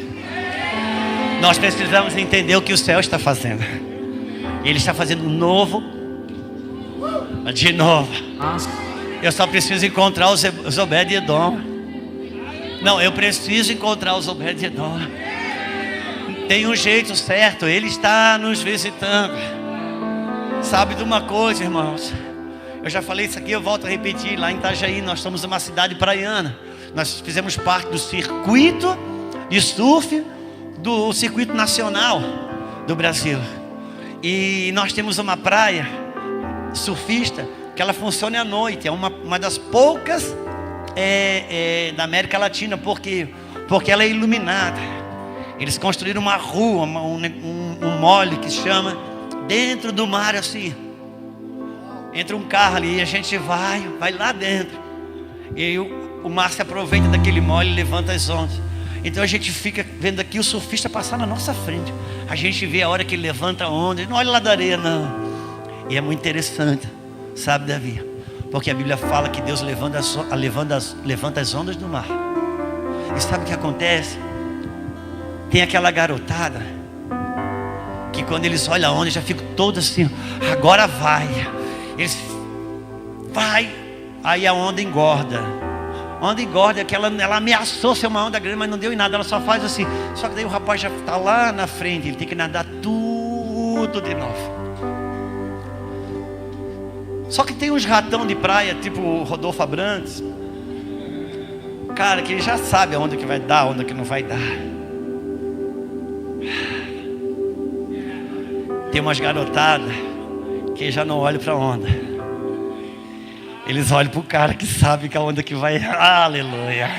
Nós precisamos entender o que o céu está fazendo. Ele está fazendo novo, de novo. Eu só preciso encontrar os Obed-Edom. Não, eu preciso encontrar os Obed-Edom. Tem um jeito certo, Ele está nos visitando. Sabe de uma coisa, irmãos? Eu já falei isso aqui, eu volto a repetir. Lá em Itajaí, nós somos uma cidade praiana. Nós fizemos parte do circuito de surf do circuito nacional do Brasil. E nós temos uma praia surfista que ela funciona à noite. É uma das poucas da América Latina. Por quê? Porque ela é iluminada. Eles construíram uma rua, um mole que se chama dentro do mar assim. Entra um carro ali e a gente vai lá dentro. E aí o mar se aproveita daquele mole e levanta as ondas. Então a gente fica vendo aqui o surfista passar na nossa frente. A gente vê a hora que ele levanta a onda. Ele não olha lá da areia, não. E é muito interessante, sabe, Davi? Porque a Bíblia fala que Deus levanta as ondas do mar. E sabe o que acontece? Tem aquela garotada que quando eles olham a onda já ficam todos assim, agora vai. Eles vai, aí a onda engorda. A onda engorda, que ela ameaçou ser uma onda grande, mas não deu em nada, ela só faz assim. Só que daí o rapaz já está lá na frente, ele tem que nadar tudo de novo. Só que tem uns ratão de praia, tipo o Rodolfo Abrantes, cara, que ele já sabe a onda que vai dar, a onda que não vai dar. Tem umas garotadas que já não olham para a onda. Eles olham para o cara que sabe que a onda que vai. Aleluia.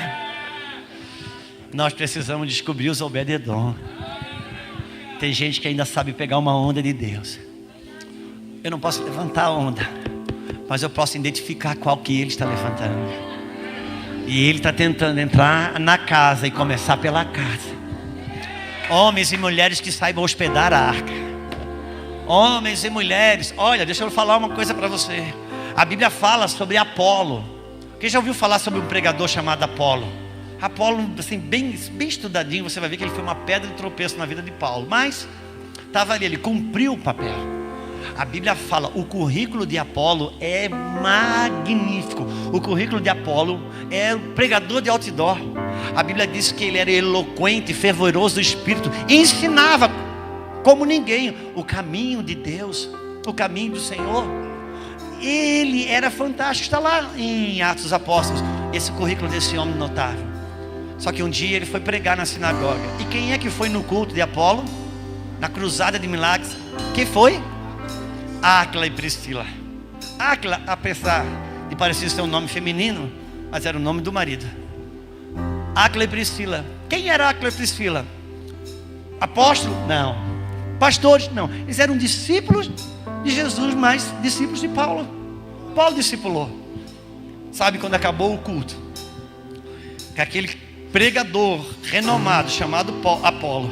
Nós precisamos descobrir os Obed-edom. Tem gente que ainda sabe pegar uma onda de Deus. Eu não posso levantar a onda, mas eu posso identificar qual que ele está levantando. E ele está tentando entrar na casa e começar pela casa. Homens e mulheres que saibam hospedar a arca. Homens e mulheres. Olha, deixa eu falar uma coisa para você. A Bíblia fala sobre Apolo. Quem já ouviu falar sobre um pregador chamado Apolo? Apolo, assim, bem estudadinho, você vai ver que ele foi uma pedra de tropeço na vida de Paulo. Mas estava ali, ele cumpriu o papel. A Bíblia fala, o currículo de Apolo é magnífico. O currículo de Apolo é o pregador de outdoor. A Bíblia diz que ele era eloquente, fervoroso do espírito, e ensinava como ninguém o caminho de Deus, o caminho do Senhor. Ele era fantástico. Está lá em Atos dos Apóstolos esse currículo desse homem notável. Só que um dia ele foi pregar na sinagoga. E quem é que foi no culto de Apolo? Na cruzada de milagres? Quem foi? Áquila e Priscila. Áquila, apesar de parecer ser um nome feminino, mas era o nome do marido. Áquila e Priscila. Quem era Áquila e Priscila? Apóstolo? Não. Pastores? Não. Eles eram discípulos de Jesus, mas discípulos de Paulo. Paulo discipulou. Sabe quando acabou o culto, que aquele pregador renomado chamado Apolo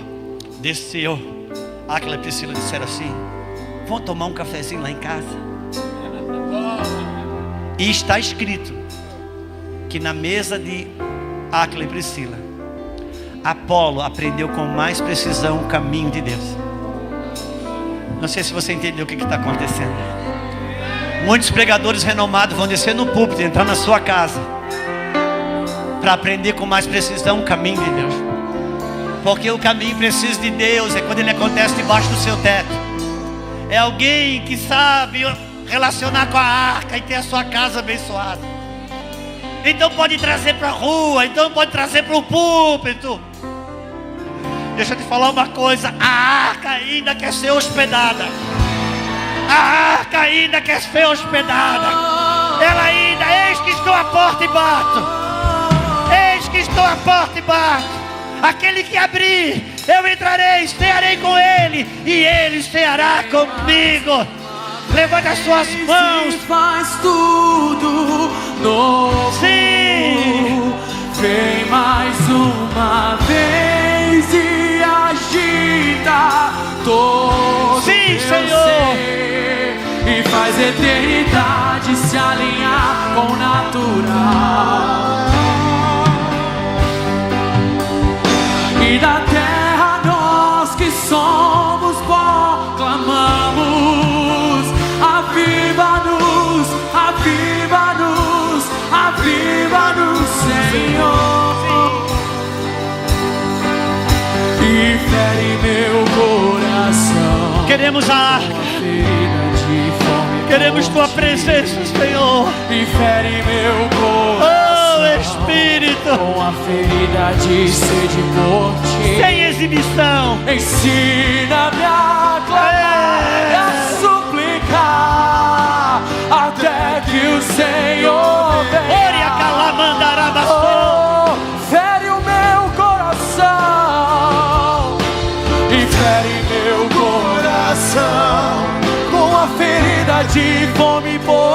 desceu. Áquila e Priscila disseram assim: vamos tomar um cafezinho lá em casa? E está escrito que na mesa de Áquila e Priscila, Apolo aprendeu com mais precisão o caminho de Deus. Não sei se você entendeu o que está acontecendo. Muitos pregadores renomados vão descer no púlpito, entrar na sua casa, para aprender com mais precisão o caminho de Deus. Porque o caminho preciso de Deus é quando ele acontece debaixo do seu teto. É alguém que sabe relacionar com a arca e ter a sua casa abençoada. Então pode trazer para a rua, então pode trazer para o púlpito. Deixa eu te falar uma coisa, a arca ainda quer ser hospedada. A arca ainda quer ser hospedada. Ela ainda, eis que estou à porta e bato. Eis que estou à porta e bato. Aquele que abrir, eu entrarei, cearei com ele, e ele ceará comigo. Levanta as suas mãos. Faz tudo novo. Sim. Vem mais uma vez e agita todo Sim, teu Senhor. ser, e faz a eternidade se alinhar com o natural. E da terra nós que somos pó clamamos: aviva-nos, aviva-nos, aviva-nos, Senhor. E fere meu coração. Queremos a arca. Queremos tua presença, Senhor. E fere meu coração. Oh, Espírito. Com a ferida de sede por ti. Sem exibição. Ensina-me a clamar e a suplicar até que o Senhor venha. Oria calamandarabastou. Oh, fere o meu coração e fere meu coração com a ferida de fome por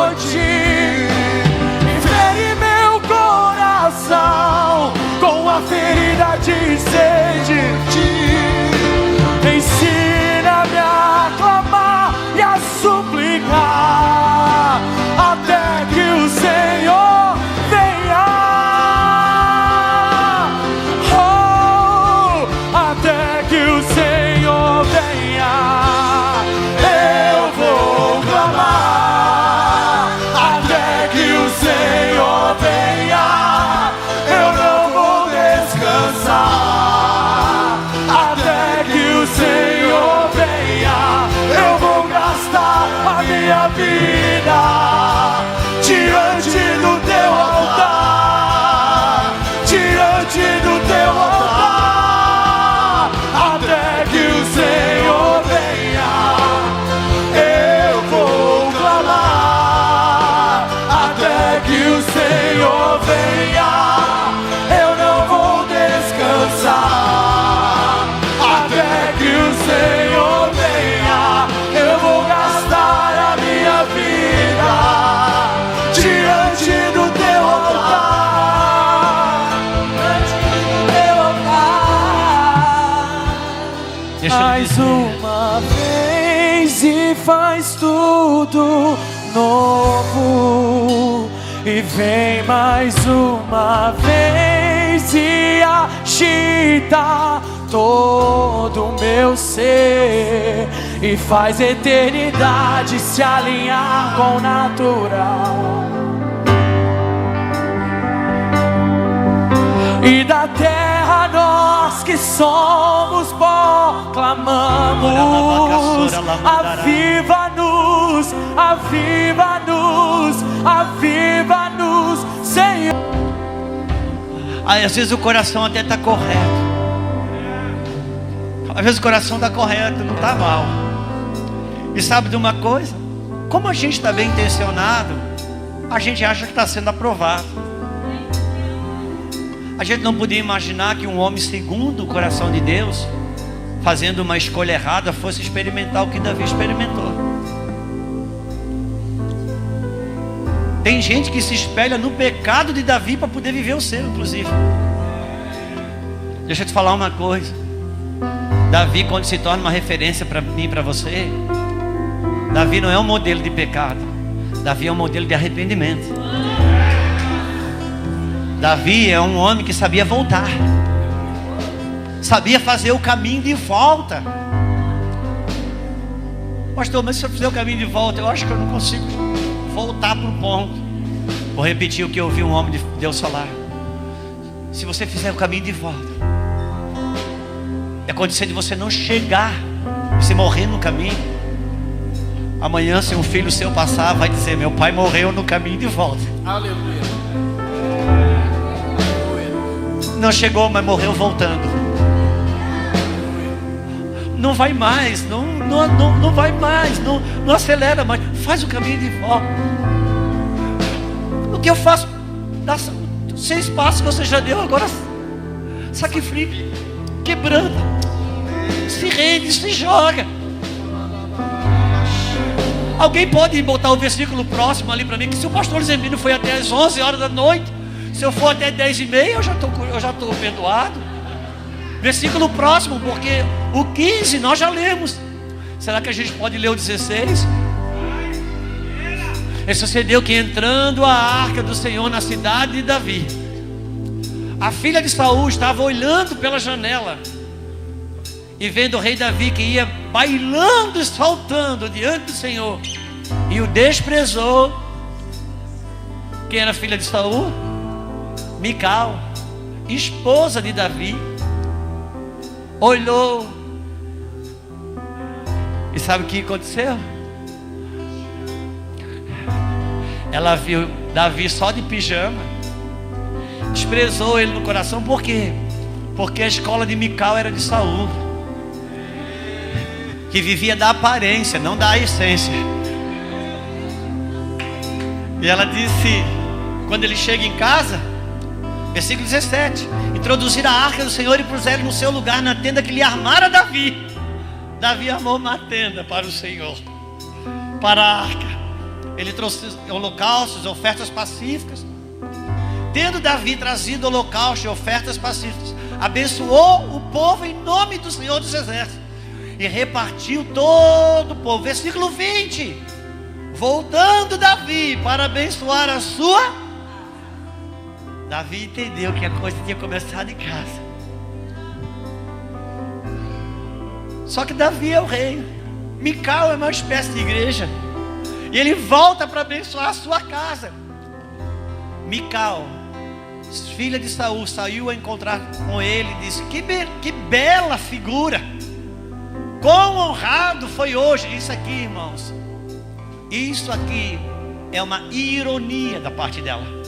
mais uma vez e faz tudo novo. E vem mais uma vez e agita todo o meu ser e faz a eternidade se alinhar com o natural. E da terra nós que somos pó clamamos: aviva-nos, aviva-nos, aviva-nos, Senhor. Aí às vezes o coração até está correto, às vezes o coração está correto, não está mal. E sabe de uma coisa? Como a gente está bem intencionado, a gente acha que está sendo aprovado. A gente não podia imaginar que um homem segundo o coração de Deus, fazendo uma escolha errada, fosse experimentar o que Davi experimentou. Tem gente que se espelha no pecado de Davi para poder viver o seu, inclusive. Deixa eu te falar uma coisa. Davi, quando se torna uma referência para mim e para você, Davi não é um modelo de pecado, Davi é um modelo de arrependimento. Davi é um homem que sabia voltar, sabia fazer o caminho de volta. Pastor, mas se eu fizer o caminho de volta, eu acho que eu não consigo voltar para o ponto. Vou repetir o que eu ouvi um homem de Deus falar: se você fizer o caminho de volta, é condição de você não chegar, você morrer no caminho. Amanhã, se um filho seu passar, vai dizer: meu pai morreu no caminho de volta. Aleluia. Não chegou, mas morreu voltando. Não vai mais, não vai mais, não acelera mais, faz o caminho de volta. O que eu faço? Dá 6 passos que você já deu, agora sacrifica, quebranta, se rende, se joga. Alguém pode botar o versículo próximo ali para mim, que se o pastor Zemino foi até as 11 horas da noite, se eu for até 10h30, eu já estou perdoado. Versículo próximo, porque o 15 nós já lemos. Será que a gente pode ler o 16? E sucedeu que, entrando a arca do Senhor na cidade de Davi, a filha de Saul estava olhando pela janela e vendo o rei Davi, que ia bailando e saltando diante do Senhor, e o desprezou. Quem era a filha de Saul? Mical, esposa de Davi. Olhou, e sabe o que aconteceu? Ela viu Davi só de pijama, desprezou ele no coração. Por quê? Porque a escola de Mical era de Saul, que vivia da aparência, não da essência. E ela disse, quando ele chega em casa, versículo 17: introduziram a arca do Senhor e puseram no seu lugar na tenda que lhe armara Davi. Davi armou uma tenda para o Senhor, para a arca. Ele trouxe holocaustos, ofertas pacíficas. Tendo Davi trazido holocaustos e ofertas pacíficas, abençoou o povo em nome do Senhor dos Exércitos e repartiu todo o povo. Versículo 20: voltando Davi para abençoar a sua... Davi entendeu que a coisa tinha começado em casa. Só que Davi é o rei, Mical é uma espécie de igreja, e ele volta para abençoar a sua casa. Mical, filha de Saul, saiu a encontrar com ele e disse: que bela figura, quão honrado foi hoje. Isso aqui, irmãos, isso aqui é uma ironia da parte dela.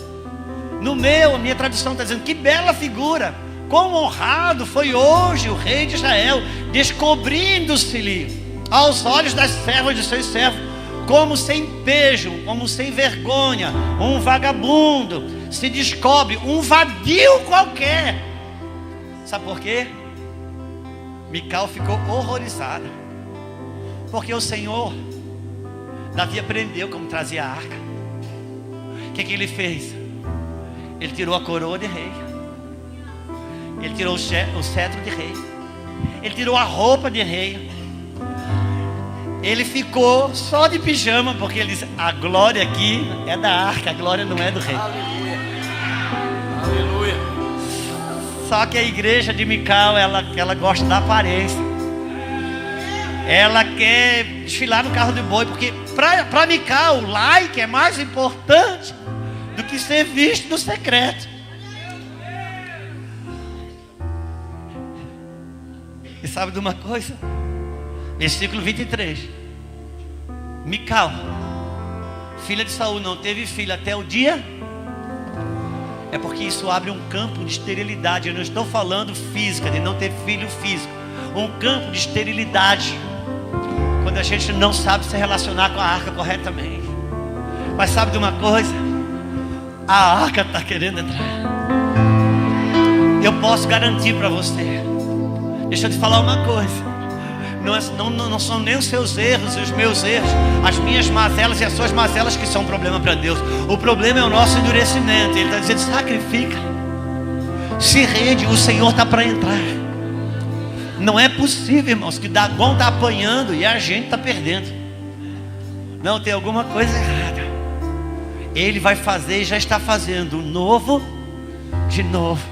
A minha tradução está dizendo: que bela figura, quão honrado foi hoje o rei de Israel, descobrindo-se-lhe aos olhos das servas de seus servos, como sem pejo, como sem vergonha, um vagabundo se descobre, um vadio qualquer. Sabe por quê? Mical ficou horrorizada, porque o Senhor, Davi aprendeu como trazia a arca. O que ele fez? Ele tirou a coroa de rei, ele tirou o cetro de rei, Ele tirou a roupa de rei. Ele ficou só de pijama, porque ele disse: a glória aqui é da arca, a glória não é do rei. Aleluia. Aleluia. Só que a igreja de Mical, ela gosta da aparência. Ela quer desfilar no carro de boi, porque para Mical o like é mais importante do que ser visto no secreto. E sabe de uma coisa? Versículo 23. Mical, filha de Saul, não teve filho até o dia. É porque isso abre um campo de esterilidade. Eu não estou falando física, de não ter filho físico. Um campo de esterilidade, quando a gente não sabe se relacionar com a arca corretamente. Mas sabe de uma coisa? A arca está querendo entrar. Eu posso garantir para você. Deixa eu te falar uma coisa. Não são nem os seus erros e os meus erros, as minhas mazelas e as suas mazelas que são um problema para Deus. O problema é o nosso endurecimento. Ele está dizendo: sacrifica, se rende, o Senhor está para entrar. Não é possível, irmãos, que Dagon está apanhando e a gente está perdendo. Não, tem alguma coisa errada. Ele vai fazer e já está fazendo o novo de novo.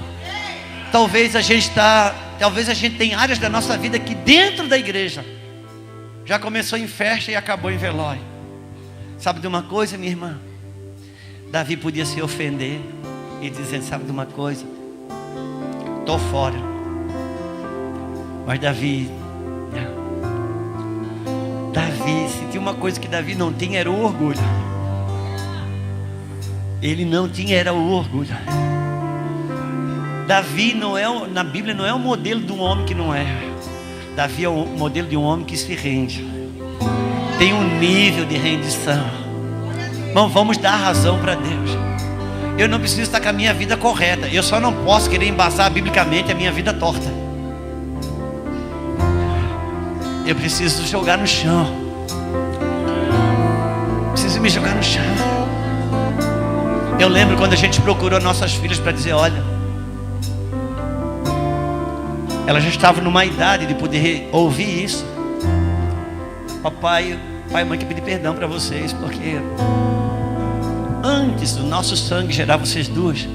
Talvez a gente tenha áreas da nossa vida que dentro da igreja já começou em festa e acabou em velório. Sabe de uma coisa, minha irmã? Davi podia se ofender e dizer: sabe de uma coisa? Estou fora. Mas Davi, se tinha uma coisa que Davi não tinha, era o orgulho. Ele não tinha, era o orgulho. Davi na Bíblia não é o modelo de um homem que não é. Davi é o modelo de um homem que se rende. Tem um nível de rendição. Irmão, vamos dar razão para Deus. Eu não preciso estar com a minha vida correta. Eu só não posso querer embasar biblicamente a minha vida torta. Eu preciso jogar no chão. Preciso me jogar no chão. Eu lembro quando a gente procurou nossas filhas para dizer: olha, ela já estava numa idade de poder ouvir isso. Pai e mãe, que pedir perdão para vocês, porque antes do nosso sangue gerar vocês duas,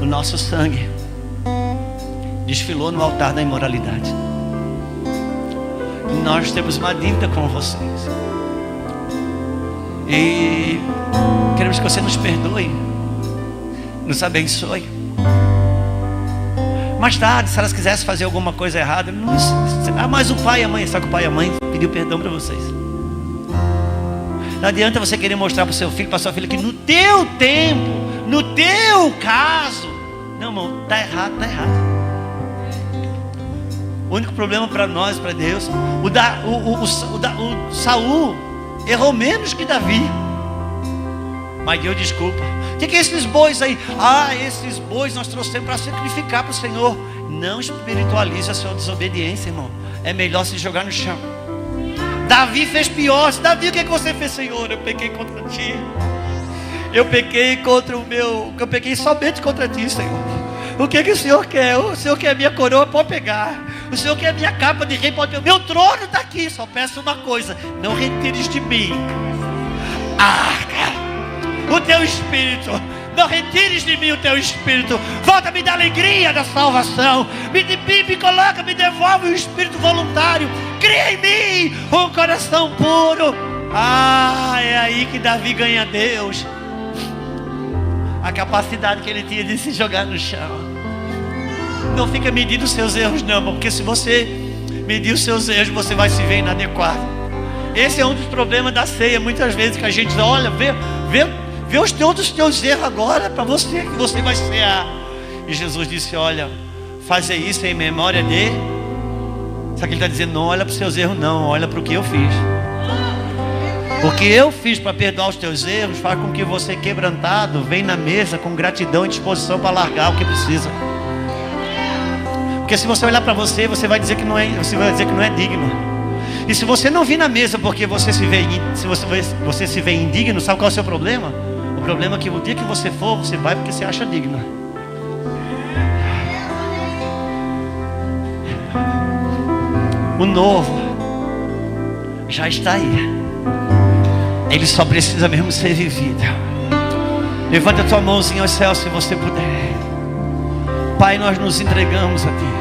o nosso sangue desfilou no altar da imoralidade. Nós temos uma dívida com vocês e queremos que você nos perdoe, nos abençoe. Mais tarde, se elas quisessem fazer alguma coisa errada, mas o pai e a mãe, só que o pai e a mãe pediu perdão para vocês. Não adianta você querer mostrar para o seu filho, para a sua filha, que no teu tempo, no teu caso, não, irmão, está errado, está errado. O único problema para nós, para Deus, o Saul errou menos que Davi, mas Deus desculpa. O que é esses bois aí? Esses bois nós trouxemos para sacrificar para o Senhor. Não espiritualize a sua desobediência, irmão. É melhor se jogar no chão. Davi fez pior. Davi, o que você fez, Senhor? Eu pequei contra ti. Eu pequei contra o meu. Eu pequei somente contra ti, Senhor. O que o Senhor quer? O Senhor quer minha coroa, pode pegar. O Senhor quer minha capa de rei, pode pegar. Meu trono está aqui. Só peço uma coisa: não retires de mim o teu espírito. Não retires de mim o teu espírito. Volta a me dar alegria da salvação. Me devolve o espírito voluntário. Cria em mim um coração puro. É aí que Davi ganha Deus. A capacidade que ele tinha de se jogar no chão. Não fica medindo os seus erros, não, porque se você medir os seus erros, você vai se ver inadequado. Esse é um dos problemas da ceia. Muitas vezes que a gente olha, vê os teus erros agora, para você, que você vai cear. E Jesus disse: olha, fazer isso em memória de. Sabe o que ele está dizendo? Não olha para os seus erros, não, olha para o que eu fiz. O que eu fiz para perdoar os teus erros faz com que você, quebrantado, venha na mesa com gratidão e disposição para largar o que precisa. Porque se você olhar para você, você vai dizer que não é, digno. E se você não vir na mesa porque você se vê indigno, sabe qual é o seu problema? O problema é que o dia que você for, você vai porque você acha digno. O novo já está aí. Ele só precisa mesmo ser vivido. Levanta a tua mãozinha aos céus se você puder. Pai, nós nos entregamos a Ti.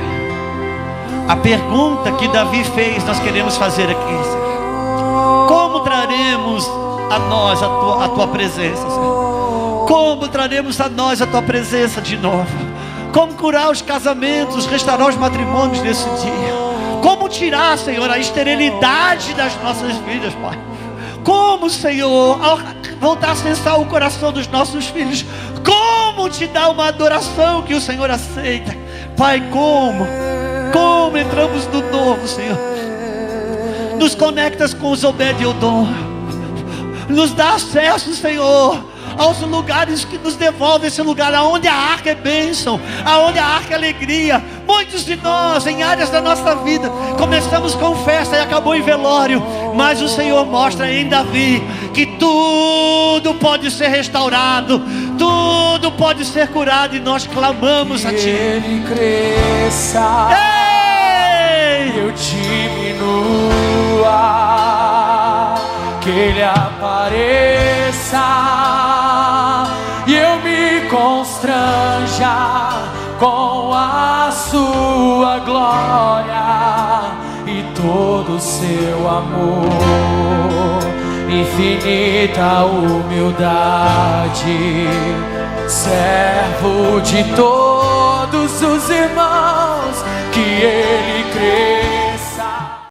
A pergunta que Davi fez, nós queremos fazer aqui, Senhor. Como traremos a nós a tua presença, Senhor? Como traremos a nós a Tua presença de novo? Como curar os casamentos, restaurar os matrimônios nesse dia? Como tirar, Senhor, a esterilidade das nossas vidas, Pai? Como, Senhor, voltar a acessar o coração dos nossos filhos? Como te dar uma adoração que o Senhor aceita? Pai, como entramos no novo, Senhor? Nos conectas com os Obed-Edom. Nos dá acesso, Senhor, aos lugares que nos devolvem esse lugar, aonde a arca é bênção, aonde a arca é alegria. Muitos de nós, em áreas da nossa vida, começamos com festa e acabou em velório, mas o Senhor mostra em Davi que tudo pode ser restaurado, tudo pode ser curado, e nós clamamos a Ti. Que Ele cresça, eu diminua, que Ele apareça e eu me constranja com a sua glória e todo o seu amor, infinita humildade, servo de toda